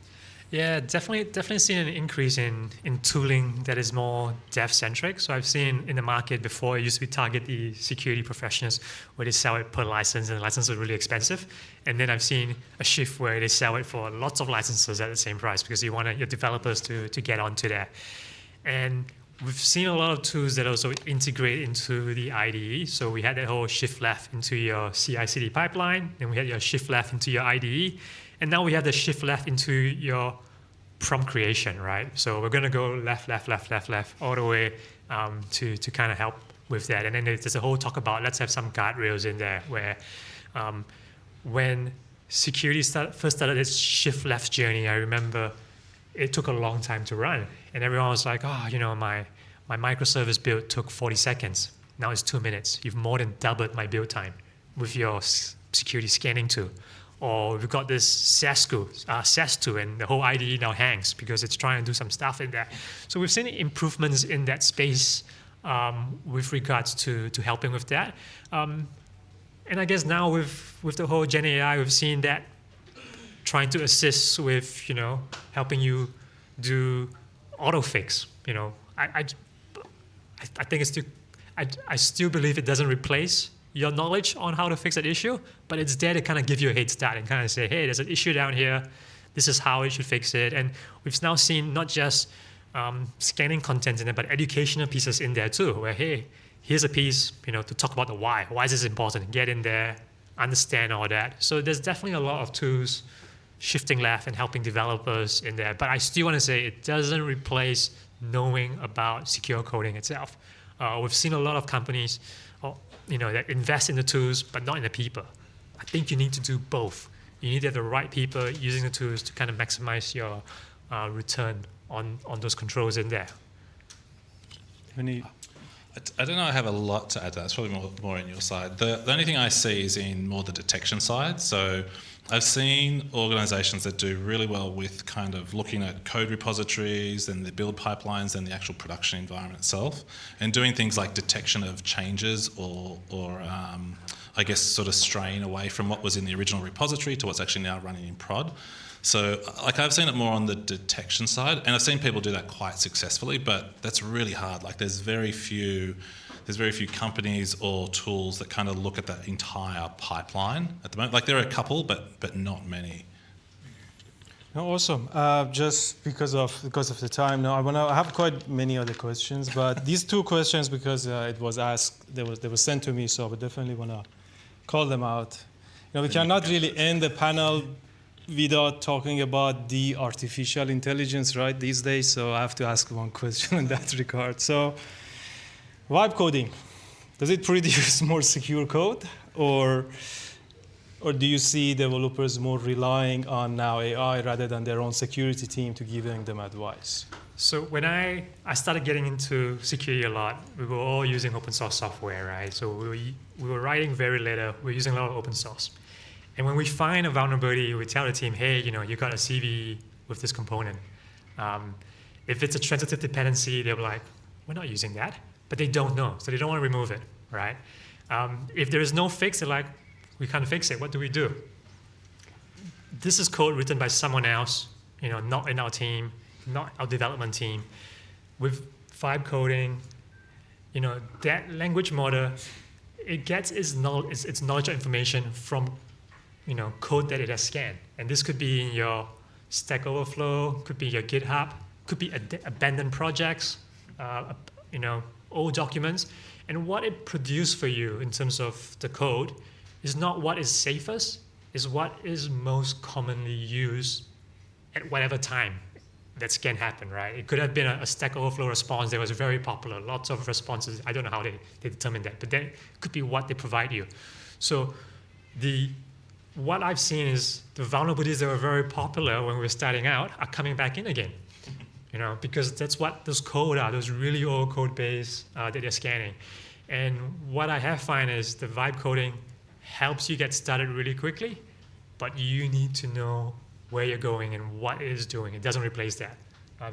Yeah, definitely seen an increase in tooling that is more dev-centric. So I've seen in the market before, it used to be target the security professionals where they sell it per license, and the license was really expensive. And then I've seen a shift where they sell it for lots of licenses at the same price because you want your developers to get onto that. And we've seen a lot of tools that also integrate into the IDE. So we had that whole shift left into your CI/CD pipeline, and we had your shift left into your IDE. And now we have the shift left into your prompt creation, right? So we're going to go left, all the way to kind of help with that. And then there's a whole talk about let's have some guardrails in there where when security first started its shift left journey, I remember it took a long time to run. And everyone was like, my microservice build took 40 seconds. Now it's 2 minutes. You've more than doubled my build time with your security scanning tool. Or we've got this SaaS tool, and the whole IDE now hangs because it's trying to do some stuff in there. So we've seen improvements in that space with regards to helping with that. And I guess now with the whole Gen AI, we've seen that trying to assist with, helping you do autofix. I think it's still, I still believe it doesn't replace your knowledge on how to fix that issue, but it's there to kind of give you a head start and kind of say, hey, there's an issue down here. This is how you should fix it. And we've now seen not just scanning content in there, but educational pieces in there too, where, hey, here's a piece, to talk about the why. Why is this important? Get in there, understand all that. So there's definitely a lot of tools shifting left and helping developers in there. But I still want to say it doesn't replace knowing about secure coding itself. We've seen a lot of companies that invest in the tools, but not in the people. I think you need to do both. You need to have the right people using the tools to kind of maximize your return on those controls in there. I don't know, I have a lot to add to that. It's probably more on your side. The only thing I see is in more the detection side. So I've seen organizations that do really well with kind of looking at code repositories and the build pipelines and the actual production environment itself, and doing things like detection of changes or I guess sort of straying away from what was in the original repository to what's actually now running in prod. So I've seen it more on the detection side, and I've seen people do that quite successfully, but that's really hard. There's very few companies or tools that kind of look at that entire pipeline at the moment. There are a couple, but not many. No, awesome. Just because of the time, I have quite many other questions, but these two questions, because it was asked, they were sent to me, so I would definitely want to call them out. We cannot really end the panel without talking about the artificial intelligence, right, these days. So I have to ask one question in that regard. So, vibe coding, does it produce more secure code, or do you see developers more relying on now AI rather than their own security team to giving them advice? So when I started getting into security a lot, we were all using open source software, right? So we were writing very little. We were using a lot of open source. And when we find a vulnerability, we tell the team, hey, you got a CV with this component. If it's a transitive dependency, they're like, we're not using that. But they don't know, so they don't want to remove it, right? If there is no fix, they're like, we can't fix it. What do we do? This is code written by someone else, not in our team, not our development team. With vibe coding, that language model, it gets its knowledge of information from code that it has scanned. And this could be in your Stack Overflow, could be your GitHub, could be abandoned projects, old documents, and what it produced for you in terms of the code is not what is safest, is what is most commonly used at whatever time that scan happened, right? It could have been a Stack Overflow response that was very popular, lots of responses. I don't know how they determine that, but that could be what they provide you. So what I've seen is the vulnerabilities that were very popular when we were starting out are coming back in again, because that's what those code are, those really old code base that they're scanning. And what I have found is the vibe coding helps you get started really quickly, but you need to know where you're going and what it is doing. It doesn't replace that.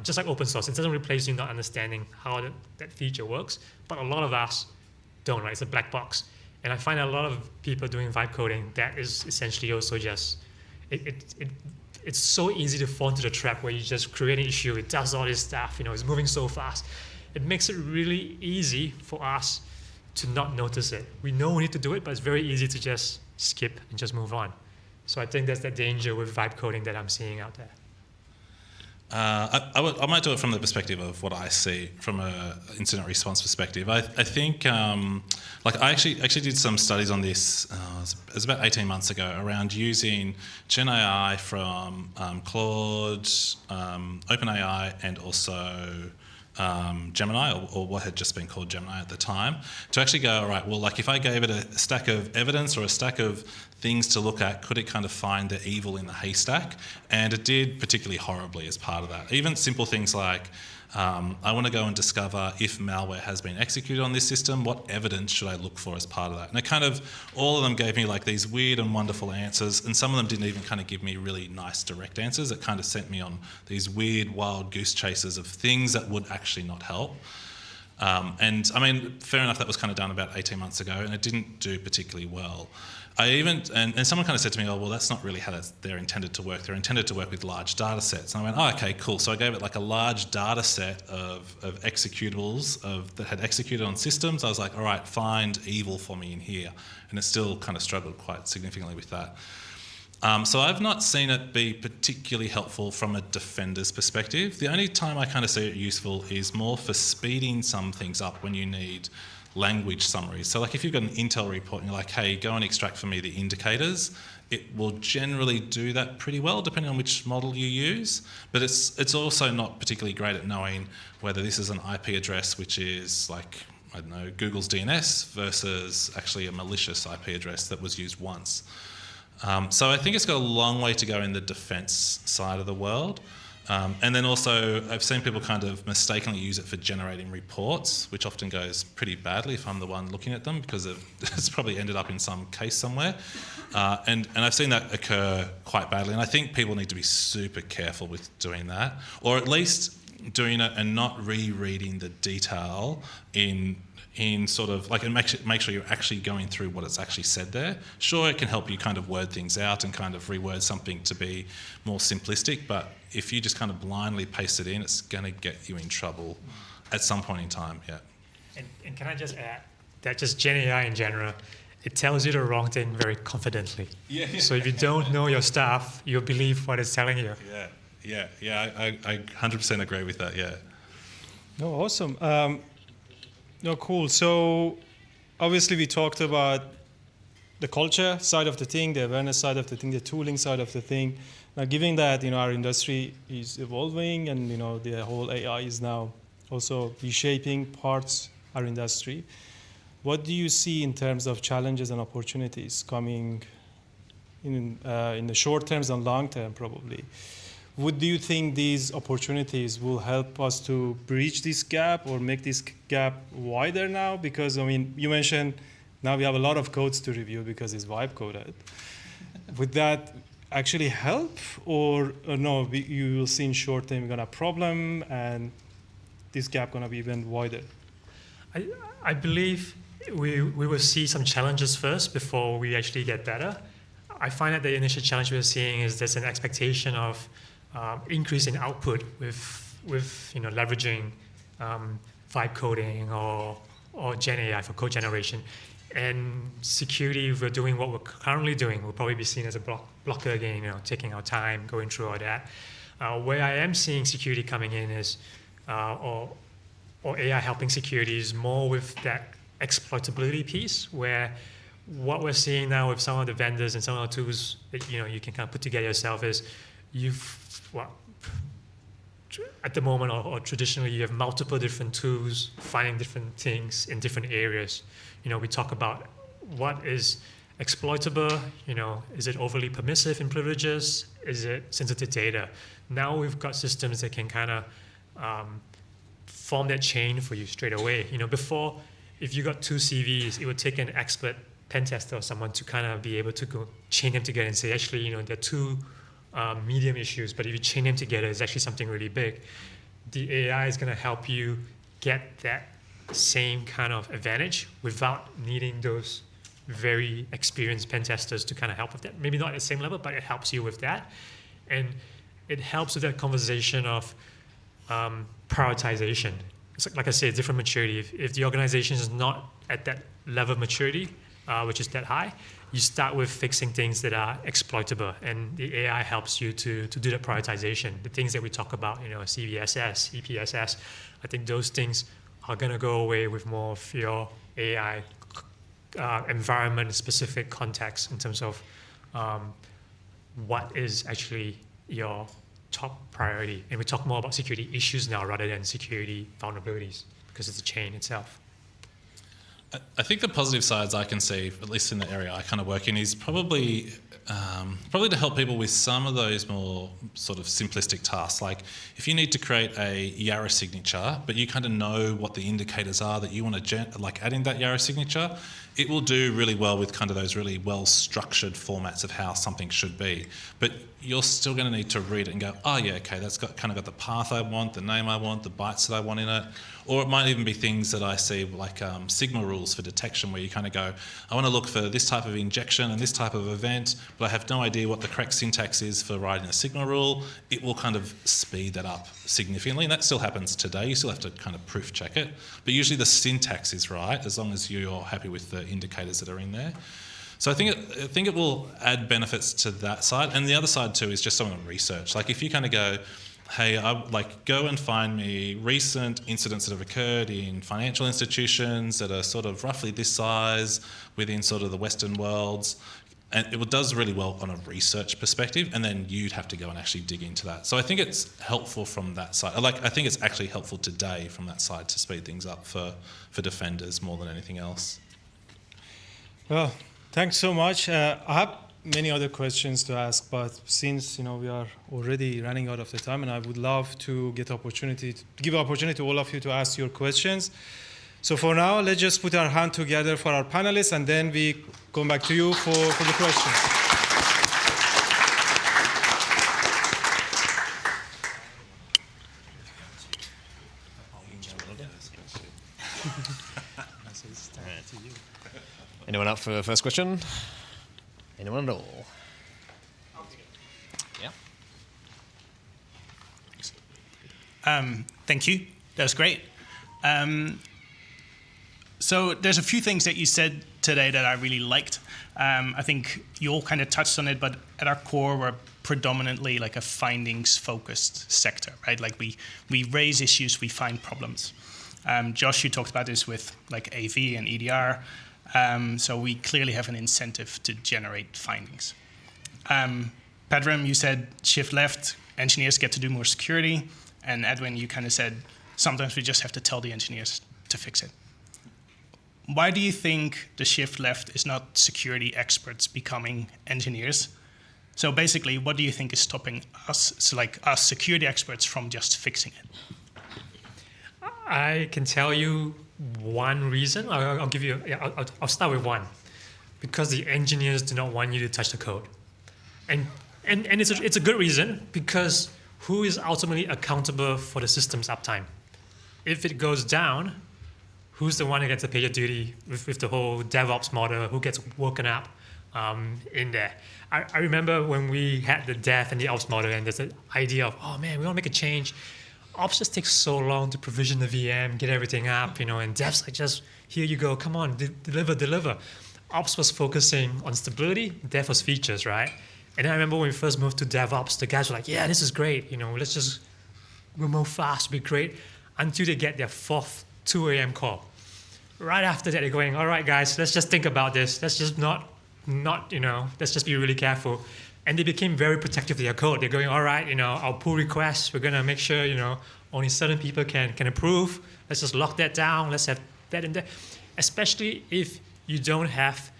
Just like open source, it doesn't replace you not understanding how that feature works, but a lot of us don't, right? It's a black box. And I find a lot of people doing vibe coding, that is essentially also just, it's so easy to fall into the trap where you just create an issue, it does all this stuff, it's moving so fast. It makes it really easy for us to not notice it. We know we need to do it, but it's very easy to just skip and just move on. So I think that's the danger with vibe coding that I'm seeing out there. I might do it from the perspective of what I see from an incident response perspective. I think, I actually did some studies on this. It was about 18 months ago around using Gen AI from Claude, OpenAI, and also Gemini, or what had just been called Gemini at the time, to actually go, all right, well, if I gave it a stack of evidence or a stack of things to look at, could it kind of find the evil in the haystack? And it did particularly horribly as part of that. Even simple things like, I want to go and discover if malware has been executed on this system, what evidence should I look for as part of that? And it kind of, all of them gave me these weird and wonderful answers, and some of them didn't even kind of give me really nice direct answers. It kind of sent me on these weird wild goose chases of things that would actually not help. And I mean, fair enough, that was kind of done about 18 months ago, and it didn't do particularly well. And someone kind of said to me, oh, well, that's not really how they're intended to work. They're intended to work with large data sets. And I went, oh, okay, cool. So I gave it a large data set of executables that had executed on systems. I was like, all right, find evil for me in here. And it still kind of struggled quite significantly with that. So I've not seen it be particularly helpful from a defender's perspective. The only time I kind of see it useful is more for speeding some things up when you need language summaries. So if you've got an Intel report and you're like, hey, go and extract for me the indicators, it will generally do that pretty well depending on which model you use. But it's also not particularly great at knowing whether this is an IP address which is I don't know, Google's DNS versus actually a malicious IP address that was used once. So I think it's got a long way to go in the defense side of the world. And then also, I've seen people kind of mistakenly use it for generating reports, which often goes pretty badly if I'm the one looking at them, because it's probably ended up in some case somewhere. And I've seen that occur quite badly. And I think people need to be super careful with doing that, or at least doing it and not rereading the detail in sort of and make sure you're actually going through what it's actually said there. Sure, it can help you kind of word things out and kind of reword something to be more simplistic, but if you just kind of blindly paste it in, it's going to get you in trouble at some point in time, yeah. And can I just add that just Gen AI in general, it tells you the wrong thing very confidently. Yeah. So if you don't know your stuff, you'll believe what it's telling you. Yeah, I 100% agree with that, yeah. No, awesome. No, cool. So obviously we talked about the culture side of the thing, the awareness side of the thing, the tooling side of the thing. Now, given that our industry is evolving and the whole AI is now also reshaping parts of our industry, what do you see in terms of challenges and opportunities coming in the short terms and long term, probably? Do you think these opportunities will help us to bridge this gap or make this gap wider now? Because, you mentioned now we have a lot of codes to review because it's vibe coded. Would that actually help? Or no, you will see in short term you're going to have a problem and this gap going to be even wider? I believe we will see some challenges first before we actually get better. I find that the initial challenge we're seeing is there's an expectation of increase in output with leveraging vibe coding or Gen AI for code generation. And security, if we're doing what we're currently doing, we'll probably be seen as a blocker again, taking our time, going through all that. Where I am seeing security coming in is, or or AI helping security is more with that exploitability piece, where what we're seeing now with some of the vendors and some of the tools that you can kind of put together yourself is at the moment or traditionally you have multiple different tools finding different things in different areas. We talk about what is exploitable, is it overly permissive in privileges? Is it sensitive data? Now we've got systems that can kind of form that chain for you straight away. Before, if you got two CVs, it would take an expert pen tester or someone to kind of be able to go chain them together and say, actually, there are two medium issues, but if you chain them together, it's actually something really big. The AI is going to help you get that same kind of advantage without needing those very experienced pen testers to kind of help with that. Maybe not at the same level, but it helps you with that. And it helps with that conversation of prioritization. It's like I said, different maturity. If the organization is not at that level of maturity, which is that high, you start with fixing things that are exploitable, and the AI helps you to do that prioritization. The things that we talk about, CVSS, EPSS, I think those things are going to go away with more of your AI environment-specific context in terms of what is actually your top priority. And we talk more about security issues now rather than security vulnerabilities because it's a chain itself. I think the positive sides I can see, at least in the area I kind of work in, is probably to help people with some of those more sort of simplistic tasks. Like if you need to create a Yarra signature, but you kind of know what the indicators are that you want to add in that Yarra signature, it will do really well with kind of those really well-structured formats of how something should be. But you're still going to need to read it and go, oh yeah, okay, that's got the path I want, the name I want, the bytes that I want in it. Or it might even be things that I see like Sigma rules for detection, where you kind of go, I want to look for this type of injection and this type of event, but I have no idea what the correct syntax is for writing a Sigma rule. It will kind of speed that up significantly, and that still happens today. You still have to kind of proof check it, but usually the syntax is right as long as you're happy with the indicators that are in there. So I think it will add benefits to that side, and the other side too is just some of the research. Like if you kind of go, hey, go and find me recent incidents that have occurred in financial institutions that are sort of roughly this size within sort of the Western worlds. And it does really well on a research perspective, and then you'd have to go and actually dig into that. So I think it's helpful from that side. I think it's actually helpful today from that side to speed things up for defenders more than anything else. Well, thanks so much. I have many other questions to ask, but since we are already running out of the time, and I would love to give opportunity to all of you to ask your questions. So for now, let's just put our hand together for our panelists, and then we come back to you for the questions. Anyone up for the first question? Anyone at all? Yeah. Thank you. That was great. So there's a few things that you said today that I really liked. I think you all kind of touched on it, but at our core, we're predominantly like a findings-focused sector, right? Like we raise issues, we find problems. Josh, you talked about this with like AV and EDR. So we clearly have an incentive to generate findings. Pedram, you said shift left, engineers get to do more security. And Edwin, you kind of said sometimes we just have to tell the engineers to fix it. Why do you think the shift left is not security experts becoming engineers? So basically, what do you think is stopping us, so like us security experts, from just fixing it? I can tell you one reason. I'll give you. I'll start with one, because the engineers do not want you to touch the code, and it's a good reason, because who is ultimately accountable for the system's uptime? If it goes down, who's the one who gets the PagerDuty with the whole DevOps model? Who gets woken up in there? I remember when we had the dev and the ops model, and there's the idea of, oh man, we want to make a change. Ops just takes so long to provision the VM, get everything up, and devs like, just, here you go, come on, deliver. Ops was focusing on stability, dev was features, right? And I remember when we first moved to DevOps, the guys were like, yeah, this is great, let's just, we'll move fast, it'll be great. until they get their fourth 2 a.m. call. Right after that, they're going, all right, guys, let's just think about this. Let's just not, let's just be really careful. And they became very protective of their code. They're going, all right, our pull requests, we're going to make sure, only certain people can approve. Let's just lock that down. Let's have that in there. Especially if you don't have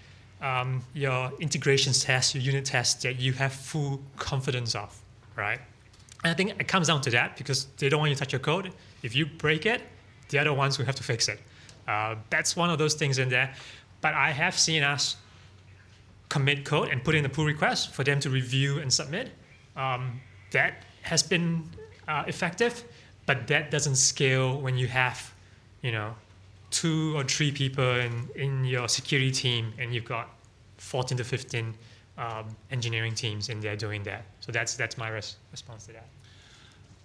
your integrations tests, your unit tests that you have full confidence of, right? And I think it comes down to that because they don't want you to touch your code. If you break it, the other ones will have to fix it. That's one of those things in there. But I have seen us commit code and put in a pull request for them to review and submit. That has been effective, but that doesn't scale when you have, 2 or 3 people in your security team and you've got 14 to 15 engineering teams in there doing that. So that's my response to that.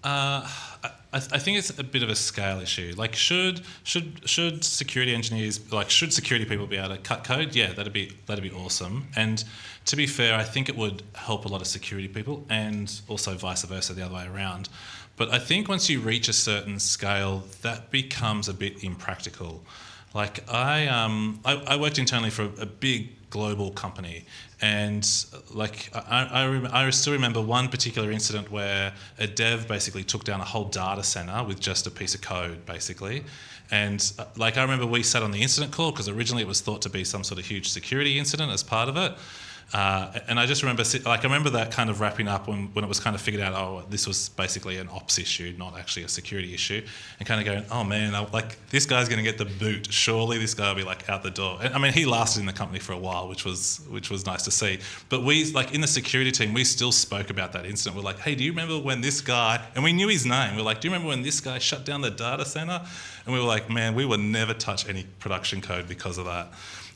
I think it's a bit of a scale issue. Like, should security engineers, should security people be able to cut code? Yeah, that'd be awesome. And to be fair, I think it would help a lot of security people, and also vice versa, the other way around. But I think once you reach a certain scale, that becomes a bit impractical. Like, I worked internally for a big global company, and I still remember one particular incident where a dev basically took down a whole data center with just a piece of code, basically. And I remember we sat on the incident call because originally it was thought to be some sort of huge security incident as part of it. And I just remember, I remember that kind of wrapping up when it was kind of figured out, oh, this was basically an ops issue, not actually a security issue, and kind of going, oh man, this guy's going to get the boot. Surely this guy will be out the door. And, I mean, he lasted in the company for a while, which was nice to see. But we, in the security team, we still spoke about that incident. We're like, hey, do you remember when this guy, and we knew his name. We're like, do you remember when this guy shut down the data center? And we were like, man, we would never touch any production code because of that.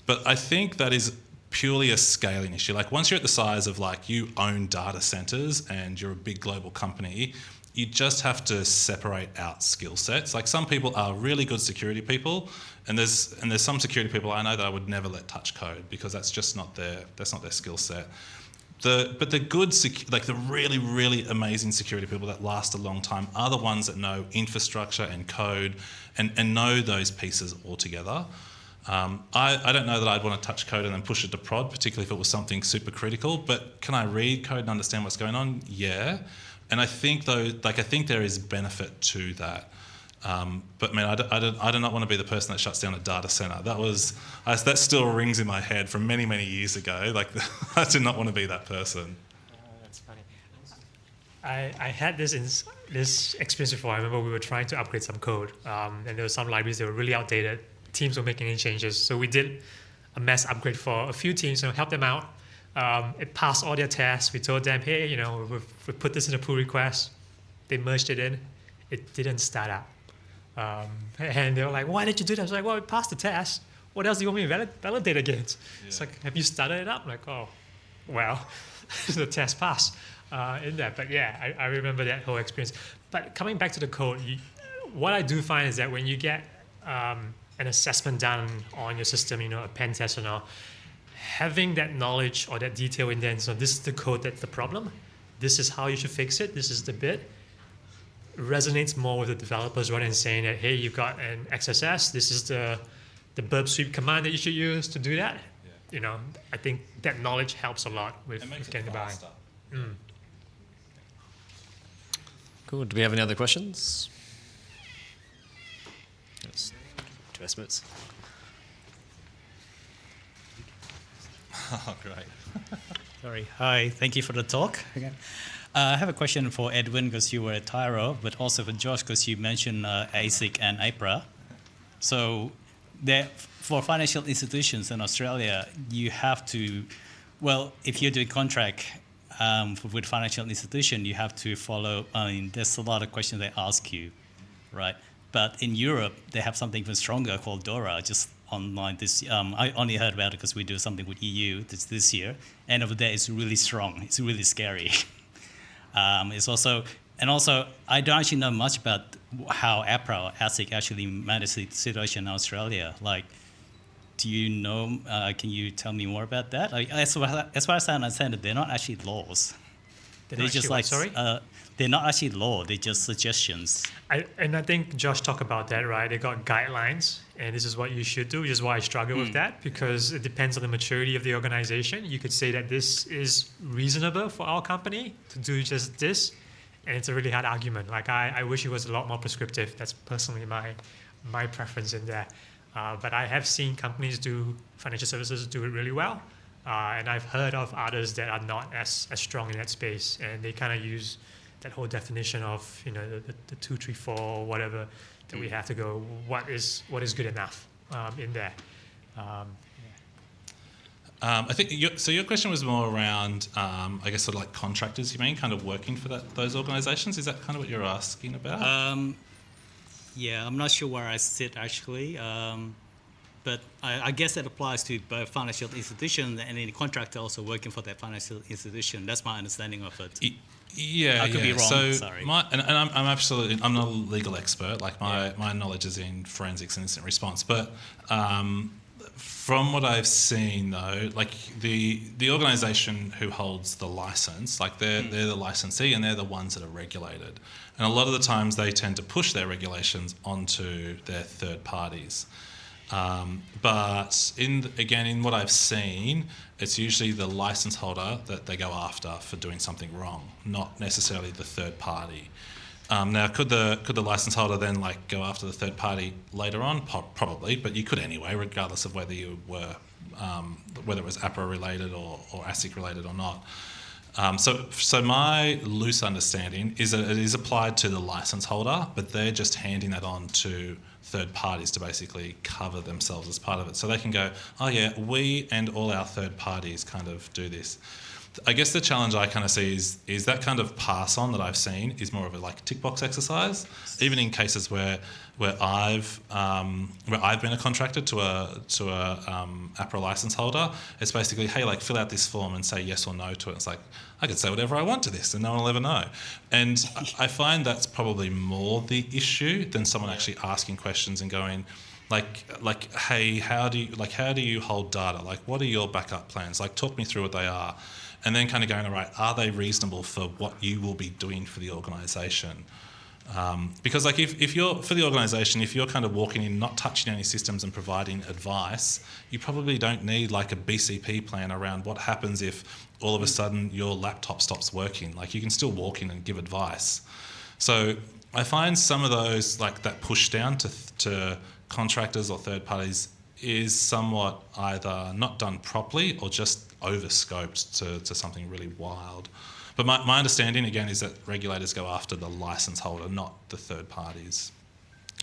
But I think that is purely a scaling issue. Once you're at the size of you own data centers and you're a big global company, you just have to separate out skill sets. Some people are really good security people, and there's some security people I know that I would never let touch code because that's just not their skill set. But the good, the really, really amazing security people that last a long time are the ones that know infrastructure and code and know those pieces altogether. I don't know that I'd want to touch code and then push it to prod, particularly if it was something super critical, but can I read code and understand what's going on? Yeah. And I think there is benefit to that. But man, I do not want to be the person that shuts down a data center. That still rings in my head from many, many years ago. I do not want to be that person. That's funny. I had this experience before. I remember we were trying to upgrade some code, and there were some libraries that were really outdated. Teams were making any changes, so we did a mass upgrade for a few teams and helped them out. It passed all their tests. We told them, hey, we put this in a pull request. They merged it in. It didn't start up. And they were like, why did you do that? I was like, well, it passed the test. What else do you want me to validate against? Yeah. It's like, have you started it up? I'm like, oh, well, the test passed in there. But yeah, I remember that whole experience. But coming back to the code, what I do find is that when you get an assessment done on your system, a pen test and all, having that knowledge or that detail in there, so this is the code that's the problem, this is how you should fix it, this is the bit, resonates more with the developers rather than saying that, hey, you've got an XSS, this is the burp sweep command that you should use to do that. Yeah. I think that knowledge helps a lot with getting by. Cool. Do we have any other questions? Yes. 2 estimates. Oh, great. Sorry. Hi. Thank you for the talk again. I have a question for Edwin because you were at Tyro, but also for Josh because you mentioned ASIC and APRA. So for financial institutions in Australia, you have to, if you're doing contract with financial institution, you have to follow, there's a lot of questions they ask you, right? But in Europe, they have something even stronger called DORA, just online. I only heard about it because we do something with EU this year. And over there, it's really strong. It's really scary. It's also, I don't actually know much about how APRA or ASIC actually manages the situation in Australia. Do you know, can you tell me more about that? As far as I understand it, they're not actually laws. They're just like, sorry? they're not actually law, they're just suggestions. I think Josh talked about that, right? They got guidelines, and this is what you should do, which is why I struggle with that, because it depends on the maturity of the organization. You could say that this is reasonable for our company to do just this, and it's a really hard argument. Like, I wish it was a lot more prescriptive. That's personally my preference in there. But I have seen companies financial services do it really well. And I've heard of others that are not as strong in that space, and they kind of use that whole definition of the 2, 3, 4, whatever that we have to go. What is good enough in there? I think your question was more around, I guess, sort of like contractors. You mean kind of working for those organisations? Is that kind of what you're asking about? Yeah, I'm not sure where I sit actually. But I guess that applies to both financial institutions and any contractor also working for that financial institution. That's my understanding of it. Yeah, I could be wrong. So sorry. I'm not a legal expert. Like my knowledge is in forensics and incident response. But from what I've seen, though, like the organisation who holds the license, like they're the licensee and they're the ones that are regulated. And a lot of the times they tend to push their regulations onto their third parties. But in what I've seen, it's usually the license holder that they go after for doing something wrong, not necessarily the third party. Now, could the license holder then like go after the third party later on? Probably, but you could anyway, regardless of whether you were whether it was APRA related or ASIC related or not. So my loose understanding is that it is applied to the license holder, but they're just handing that on to third parties to basically cover themselves as part of it. So they can go, oh yeah, we and all our third parties kind of do this. I guess the challenge I kind of see is that kind of pass on that I've seen is more of a like tick box exercise, even in cases where I've been a contractor to a APRA license holder. It's basically, hey, like fill out this form and say yes or no to it. It's like I could say whatever I want to this and no one will ever know. And I find that's probably more the issue than someone actually asking questions and going, like, hey, how do you hold data? Like, what are your backup plans? Like, talk me through what they are. And then kind of going, all right, are they reasonable for what you will be doing for the organisation? Because like if you're for the organisation, if you're kind of walking in, not touching any systems and providing advice, you probably don't need like a BCP plan around what happens if all of a sudden your laptop stops working. Like you can still walk in and give advice. So I find some of those like that push down to contractors or third parties is somewhat either not done properly or just overscoped to something really wild. But my understanding, again, is that regulators go after the license holder, not the third parties,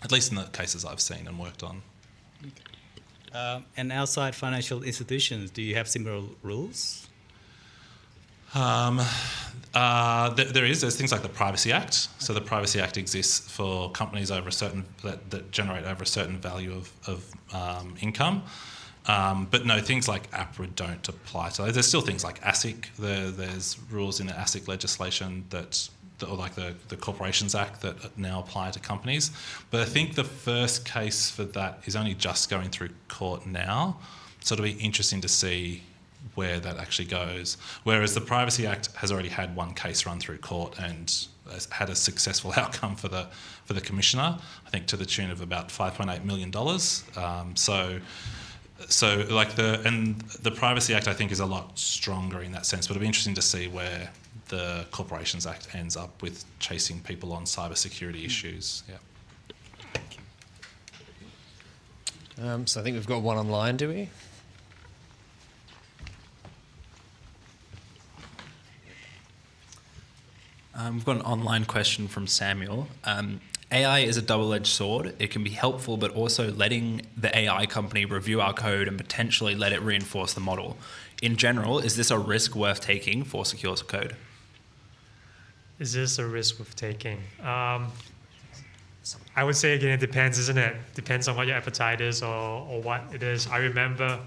at least in the cases I've seen and worked on. And outside financial institutions, do you have similar rules? There's things like the Privacy Act. So the Privacy Act exists for companies over a certain that generate over a certain value of income. But no, things like APRA don't apply to those. There's still things like ASIC. There's rules in the ASIC legislation or like the Corporations Act that now apply to companies. But I think the first case for that is only just going through court now. So it'll be interesting to see where that actually goes. Whereas the Privacy Act has already had one case run through court and has had a successful outcome for the commissioner, I think to the tune of about $5.8 million. So like the Privacy Act, I think, is a lot stronger in that sense. But it'll be interesting to see where the Corporations Act ends up with chasing people on cybersecurity issues. Yeah. So I think we've got one online, do we? We've got an online question from Samuel. AI is a double-edged sword. It can be helpful, but also letting the AI company review our code and potentially let it reinforce the model. In general, is this a risk worth taking for secure code? Is this a risk worth taking? I would say, again, it depends, isn't it? Depends on what your appetite is or what it is. I remember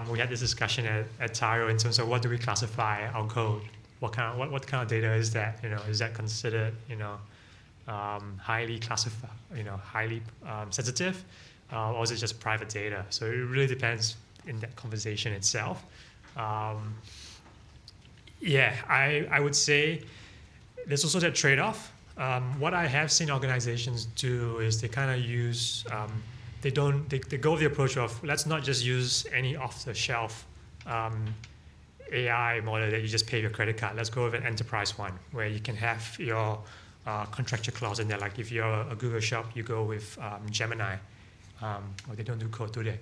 we had this discussion at Tyro in terms of what do we classify our code? What kind of data is that? Is that considered, highly classified, highly sensitive, or is it just private data? So it really depends in that conversation itself. Yeah, I would say there's also that trade-off. What I have seen organizations do is they kind of use, they go with the approach of let's not just use any off-the-shelf AI model that you just pay your credit card. Let's go with an enterprise one where you can have your contractual clause in there. Like if you're a Google shop, you go with Gemini. Or they don't do code, do they?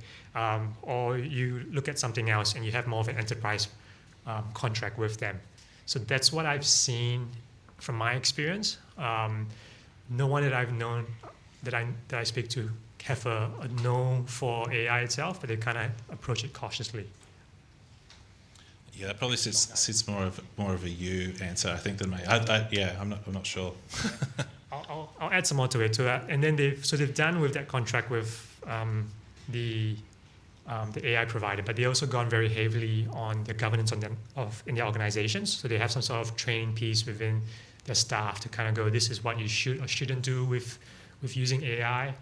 Or you look at something else and you have more of an enterprise contract with them. So that's what I've seen from my experience. No one that I've known that I speak to have a no for AI itself, but they kind of approach it cautiously. Yeah, that probably sits more of a you answer, I think, than me. I'm not sure. I'll add some more to it. And then they've done with that contract with the AI provider, but they also gone very heavily on the governance in their organizations. So they have some sort of training piece within their staff to kind of go, this is what you should or shouldn't do with using AI.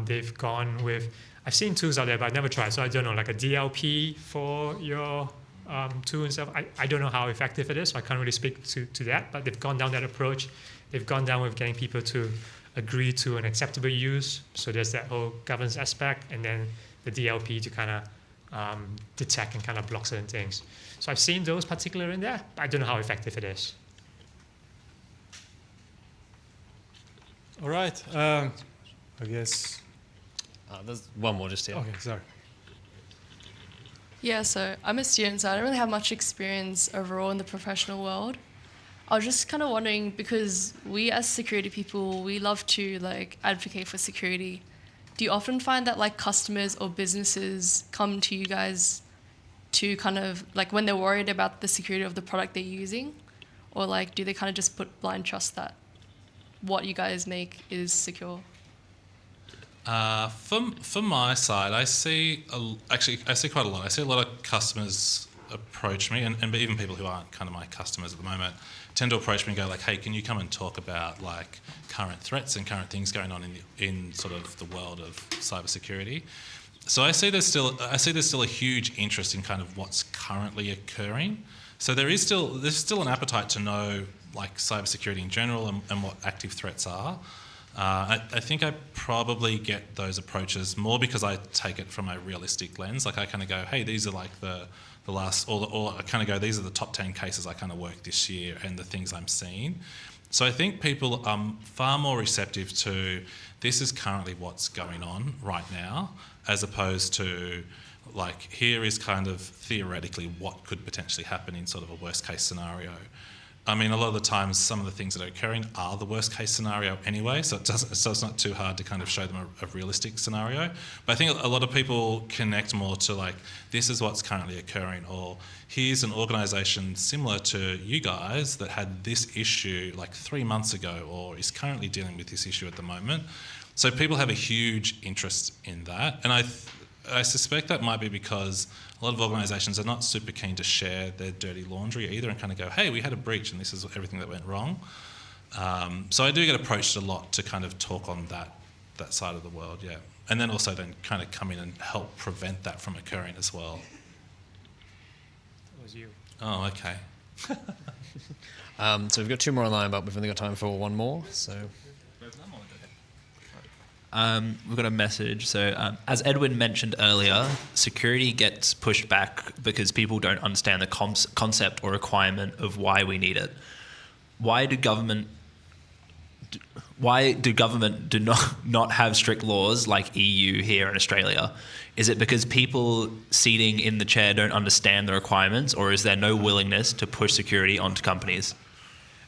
They've gone with, I've seen tools out there, but I've never tried. So I don't know, like a DLP for your tool and stuff. I don't know how effective it is, so I can't really speak to that, but they've gone down that approach. They've gone down with getting people to agree to an acceptable use. So there's that whole governance aspect, and then the DLP to kind of detect and kind of block certain things. So I've seen those particular in there, but I don't know how effective it is. All right. I guess. There's one more just here. Okay, sorry. Yeah, so I'm a student, so I don't really have much experience overall in the professional world. I was just kind of wondering, because we as security people, we love to like advocate for security. Do you often find that like customers or businesses come to you guys to kind of like when they're worried about the security of the product they're using, or like do they kind of just put blind trust that what you guys make is secure? From my side, I see quite a lot. I see a lot of customers approach me, and even people who aren't kind of my customers at the moment tend to approach me and go like, "Hey, can you come and talk about like current threats and current things going on in sort of the world of cybersecurity?" So I see there's still a huge interest in kind of what's currently occurring. So there's still an appetite to know like cybersecurity in general and what active threats are. I think I probably get those approaches more because I take it from a realistic lens. Like I kind of go, hey, these are like the last, or I kind of go, these are the top 10 cases I kind of worked this year and the things I'm seeing. So I think people are far more receptive to this is currently what's going on right now, as opposed to like here is kind of theoretically what could potentially happen in sort of a worst case scenario. I mean, a lot of the times, some of the things that are occurring are the worst case scenario anyway, so it's not too hard to kind of show them a realistic scenario. But I think a lot of people connect more to like, this is what's currently occurring, or here's an organisation similar to you guys that had this issue like 3 months ago, or is currently dealing with this issue at the moment. So people have a huge interest in that, and I suspect that might be because a lot of organisations are not super keen to share their dirty laundry either and kind of go, hey, we had a breach and this is everything that went wrong. So I do get approached a lot to kind of talk on that side of the world, yeah. And then also then kind of come in and help prevent that from occurring as well. That was you. Oh, okay. So we've got 2 more online, but we've only got time for 1 more, so... We've got a message. So as Edwin mentioned earlier, security gets pushed back because people don't understand the concept or requirement of why we need it. Why do government do not have strict laws like EU here in Australia? Is it because people seating in the chair don't understand the requirements, or is there no willingness to push security onto companies?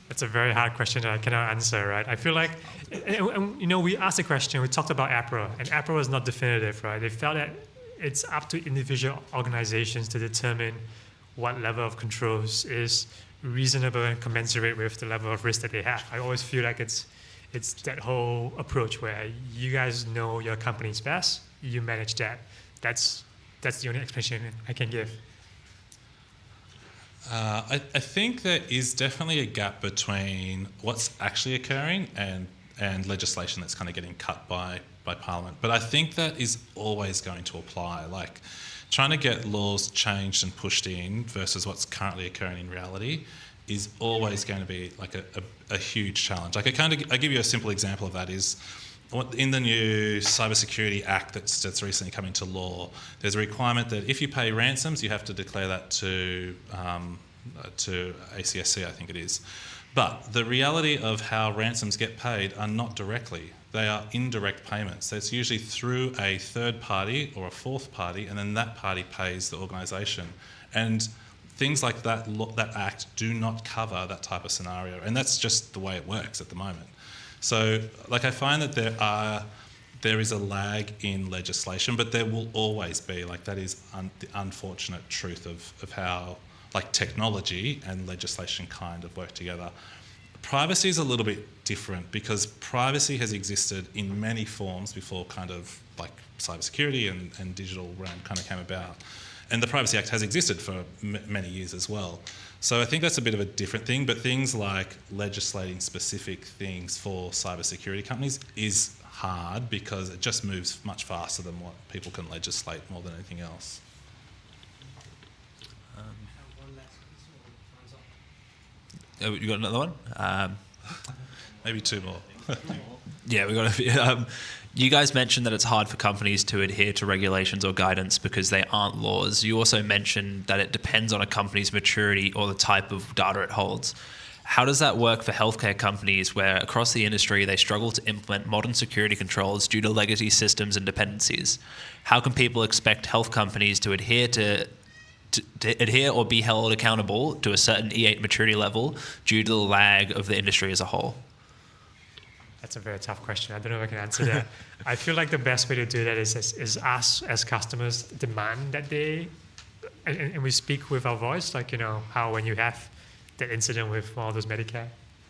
That's a very hard question that I cannot answer, right? I feel like, you know, we asked a question, we talked about APRA, and APRA was not definitive, right? They felt that it's up to individual organizations to determine what level of controls is reasonable and commensurate with the level of risk that they have. I always feel like it's that whole approach where you guys know your company's best, you manage that. That's the only explanation I can give. I think there is definitely a gap between what's actually occurring and and legislation that's kind of getting cut by Parliament. But I think that is always going to apply. Like, trying to get laws changed and pushed in versus what's currently occurring in reality is always going to be like a huge challenge. Like, I give you a simple example of that is in the new Cybersecurity Act that's recently come into law, there's a requirement that if you pay ransoms, you have to declare that to ACSC, I think it is. But the reality of how ransoms get paid are not directly. They are indirect payments. So it's usually through a third party or a fourth party, and then that party pays the organisation. And things like that act do not cover that type of scenario. And that's just the way it works at the moment. So, like, I find that there is a lag in legislation, but there will always be. Like, that is the unfortunate truth of how, like, technology and legislation kind of work together. Privacy is a little bit different because privacy has existed in many forms before kind of like cybersecurity and digital realm kind of came about. And the Privacy Act has existed for many years as well. So I think that's a bit of a different thing, but things like legislating specific things for cybersecurity companies is hard because it just moves much faster than what people can legislate more than anything else. You got another one? Maybe two more. Yeah, we got a few. You guys mentioned that it's hard for companies to adhere to regulations or guidance because they aren't laws. You also mentioned that it depends on a company's maturity or the type of data it holds. How does that work for healthcare companies where across the industry they struggle to implement modern security controls due to legacy systems and dependencies? How can people expect health companies to adhere or be held accountable to a certain E8 maturity level due to the lag of the industry as a whole? That's a very tough question. I don't know if I can answer that. I feel like the best way to do that is us as customers demand that they, and we speak with our voice, like, you know, how when you have that incident with all those Medicare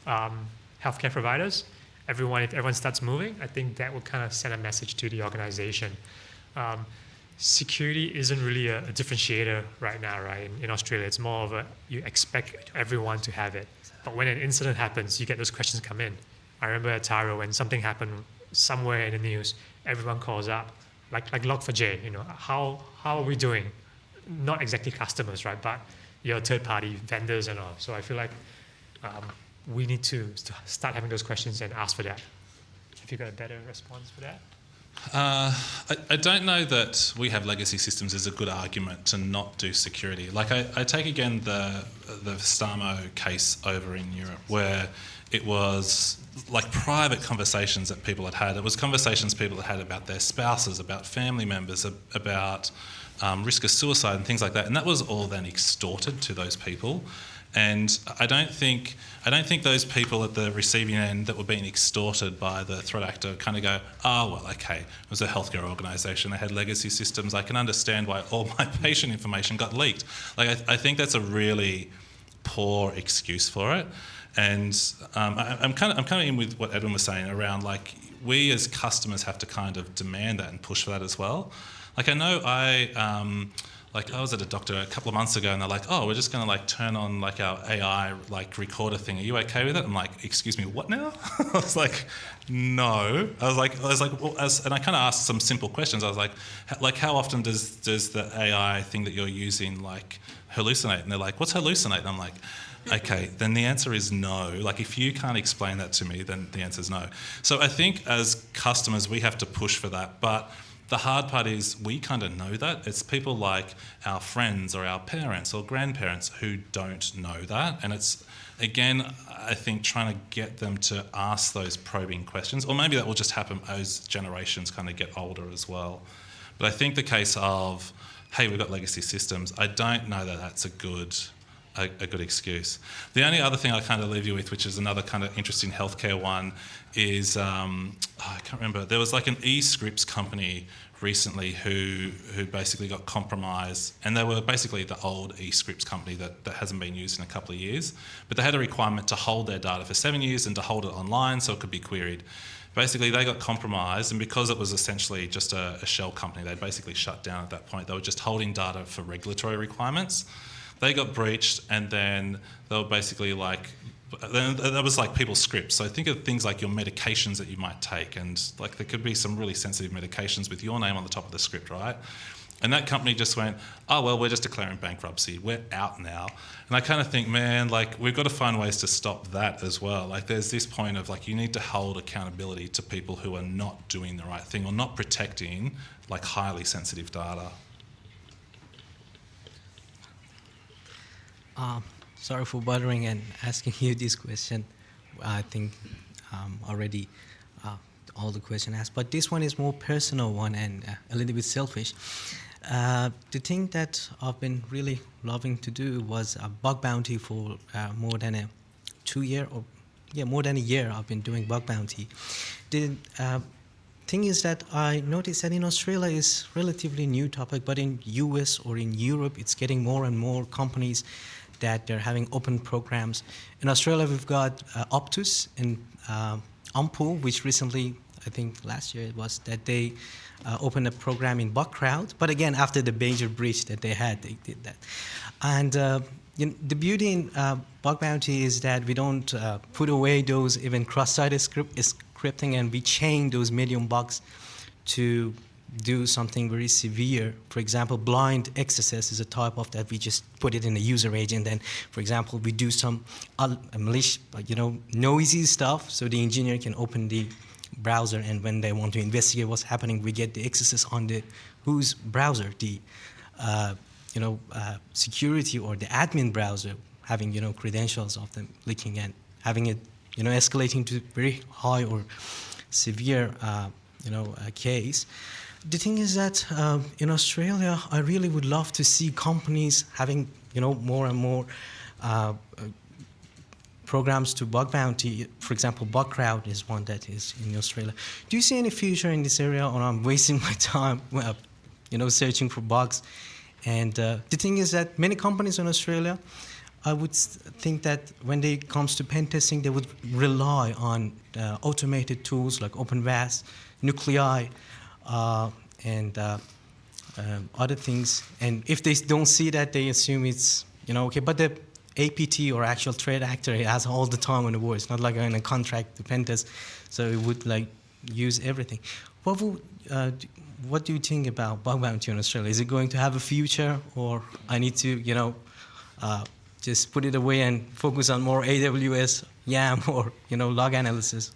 healthcare providers, if everyone starts moving, I think that will kind of send a message to the organization. Security isn't really a differentiator right now, right? In Australia, it's more of you expect everyone to have it. But when an incident happens, you get those questions come in. I remember at Tyro when something happened somewhere in the news, everyone calls up, like Log4j, you know, how are we doing? Not exactly customers, right? But your third-party vendors and all. So I feel like we need to start having those questions and ask for that. Have you got a better response for that? I don't know that we have legacy systems is a good argument to not do security. Like I take again the Stamo case over in Europe where it was like private conversations that people had. It was conversations people had about their spouses, about family members, about risk of suicide and things like that. And that was all then extorted to those people. And I don't think those people at the receiving end that were being extorted by the threat actor kind of go, oh, well, okay, it was a healthcare organisation, they had legacy systems, I can understand why all my patient information got leaked. Like, I think that's a really poor excuse for it. And I'm kind of in with what Edwin was saying around, like, we as customers have to kind of demand that and push for that as well. Like, I know I was at a doctor a couple of months ago and they're like, oh, we're just going to like turn on like our AI like recorder thing. Are you okay with it? I'm like, excuse me, what now? I was like, no. I was like, well, and I kind of asked some simple questions. I was like, how often does the AI thing that you're using like hallucinate? And they're like, what's hallucinate? And I'm like, okay, then the answer is no. Like, if you can't explain that to me, then the answer is no. So I think as customers, we have to push for that. But the hard part is we kind of know that. It's people like our friends or our parents or grandparents who don't know that. And it's, again, I think trying to get them to ask those probing questions, or maybe that will just happen as generations kind of get older as well. But I think the case of, hey, we've got legacy systems, I don't know that that's a good excuse. The only other thing I kind of leave you with, which is another kind of interesting healthcare one, is I can't remember. There was like an e-scripts company recently who basically got compromised, and they were basically the old e-scripts company that hasn't been used in a couple of years, but they had a requirement to hold their data for 7 years and to hold it online so it could be queried. Basically, they got compromised, and because it was essentially just a shell company, they'd basically shut down at that point. They were just holding data for regulatory requirements. They got breached, and then they were basically like that was like people's scripts. So think of things like your medications that you might take, and like there could be some really sensitive medications with your name on the top of the script, right? And that company just went, oh, well, we're just declaring bankruptcy. We're out now. And I kind of think, man, like we've got to find ways to stop that as well. Like there's this point of like you need to hold accountability to people who are not doing the right thing or not protecting like highly sensitive data. Sorry for bothering and asking you this question. I think already all the question asked, but this one is more personal one and a little bit selfish. The thing that I've been really loving to do was a bug bounty for more than a 2 year, or more than a year I've been doing bug bounty. The thing is that I noticed that in Australia is relatively new topic, but in US or in Europe it's getting more and more companies that they're having open programs. In Australia we've got Optus and Ampool, which recently, I think last year it was, that they opened a program in Bugcrowd. But again, after the major breach that they had, they did that. And the beauty in bug bounty is that we don't put away those even cross-site scripting, and we chain those medium bugs to do something very severe. For example, blind access is a type of that we just put it in a user agent. And for example, we do some malicious, noisy stuff, so the engineer can open the browser, and when they want to investigate what's happening, we get the access on the whose browser, the security or the admin browser, having credentials of them leaking and having it escalating to very high or severe case. The thing is that in Australia, I really would love to see companies having more and more programs to bug bounty. For example, Bugcrowd is one that is in Australia. Do you see any future in this area, or I'm wasting my time, searching for bugs? And the thing is that many companies in Australia, I would think that when it comes to pen testing, they would rely on automated tools like OpenVAS, Nuclei, and other things. And if they don't see that, they assume it's okay. But the APT or actual threat actor has all the time on the board. It's not like in a contract to pen test, so it would use everything. What do you think about bug bounty in Australia? Is it going to have a future, or I need to just put it away and focus on more AWS, YAM, or log analysis?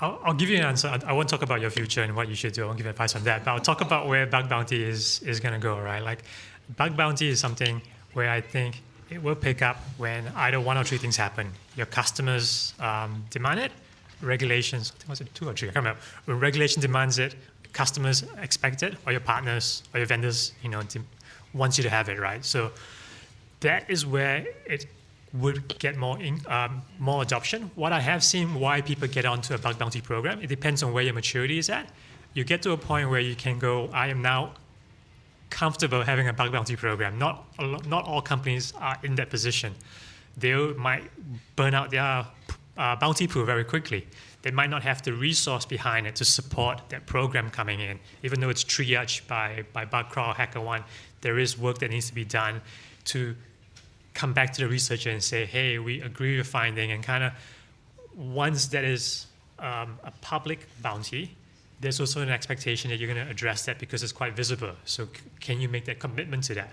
I'll give you an answer. I won't talk about your future and what you should do. I won't give advice on that. But I'll talk about where bug bounty is going to go, right? Like, bug bounty is something where I think it will pick up when either one or three things happen. Your customers demand it, regulations, I think was it 2 or 3, I can't remember. When regulation demands it, customers expect it, or your partners or your vendors, wants you to have it, right? So that is where it would get more adoption. What I have seen why people get onto a bug bounty program, it depends on where your maturity is at. You get to a point where you can go, I am now comfortable having a bug bounty program. Not all companies are in that position. They might burn out their bounty pool very quickly. They might not have the resource behind it to support that program coming in. Even though it's triaged by Bugcrawl, HackerOne, there is work that needs to be done to come back to the researcher and say, hey, we agree with your finding. And kind of once that is a public bounty, there's also an expectation that you're going to address that because it's quite visible. So can you make that commitment to that?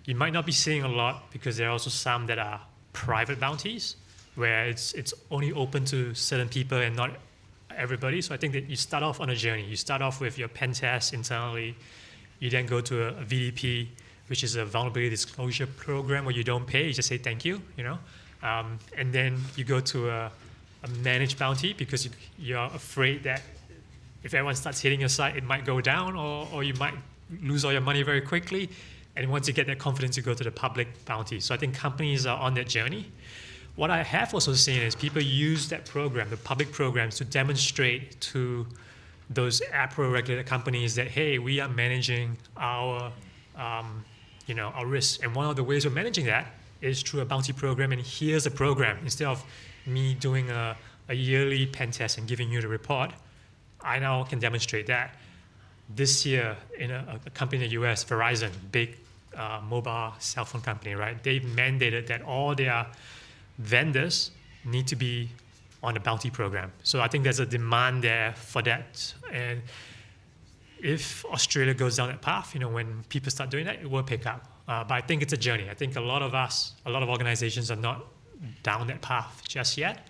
You might not be seeing a lot because there are also some that are private bounties where it's only open to certain people and not everybody. So I think that you start off on a journey. You start off with your pen test internally. You then go to a VDP, which is a vulnerability disclosure program where you don't pay, you just say thank you, and then you go to a managed bounty because you're afraid that if everyone starts hitting your site, it might go down, or you might lose all your money very quickly. And once you get that confidence, you go to the public bounty. So I think companies are on that journey. What I have also seen is people use that program, the public programs, to demonstrate to those APRA-regulated companies that, hey, we are managing our our risks. And one of the ways we're managing that is through a bounty program, and here's a program. Instead of me doing a yearly pen test and giving you the report, I now can demonstrate that. This year, in a company in the US, Verizon, big mobile cell phone company, right? They mandated that all their vendors need to be on a bounty program. So I think there's a demand there for that. And if Australia goes down that path, when people start doing that, it will pick up. But I think it's a journey. I think a lot of organizations are not down that path just yet.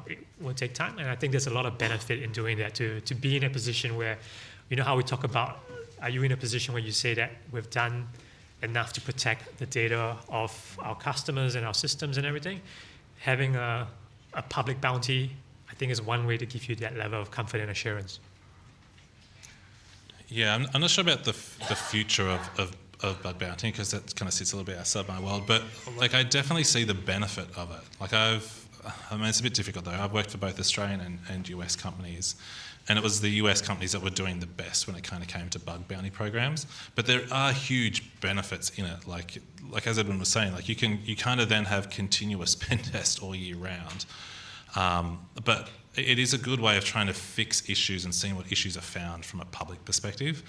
It will take time, and I think there's a lot of benefit in doing that to be in a position where, how we talk about, are you in a position where you say that we've done enough to protect the data of our customers and our systems and everything? Having a public bounty, I think, is one way to give you that level of comfort and assurance. Yeah, I'm not sure about the future of bug bounty, because that kind of sits a little bit outside my world, but I definitely see the benefit of it. It's a bit difficult though. I've worked for both Australian and US companies, and it was the US companies that were doing the best when it kind of came to bug bounty programs. But there are huge benefits in it. Like as Edwin was saying, you kind of then have continuous pen test all year round. But it is a good way of trying to fix issues and seeing what issues are found from a public perspective.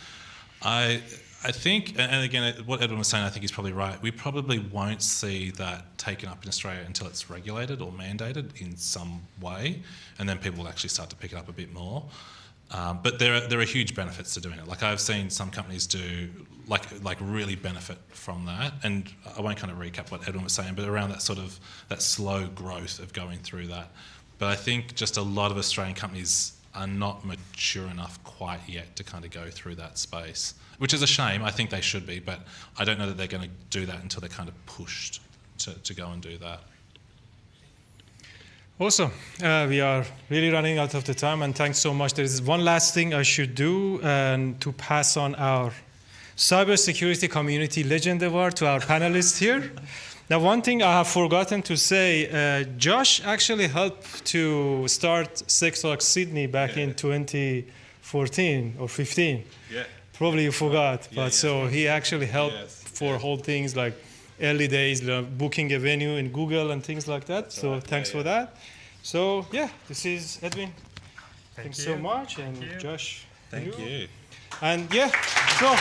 I think, and again, what Edwin was saying, I think he's probably right. We probably won't see that taken up in Australia until it's regulated or mandated in some way, and then people will actually start to pick it up a bit more. But there are huge benefits to doing it. I've seen some companies do really benefit from that, and I won't kind of recap what Edwin was saying, but around that slow growth of going through that. But I think just a lot of Australian companies are not mature enough quite yet to kind of go through that space, which is a shame. I think they should be, but I don't know that they're going to do that until they're kind of pushed to go and do that. Awesome. We are really running out of the time, and thanks so much. There is one last thing I should do, and to pass on our cybersecurity community legend award to our panelists here. Now, one thing I have forgotten to say, Josh actually helped to start SecTalks Sydney back in 2014 or 15. Yeah. Probably you forgot, but yeah. He actually helped for whole things like early days, booking a venue in Google and things like that. So thanks for that. So this is Edwin. Thanks so much, and Josh. Thank you. And so.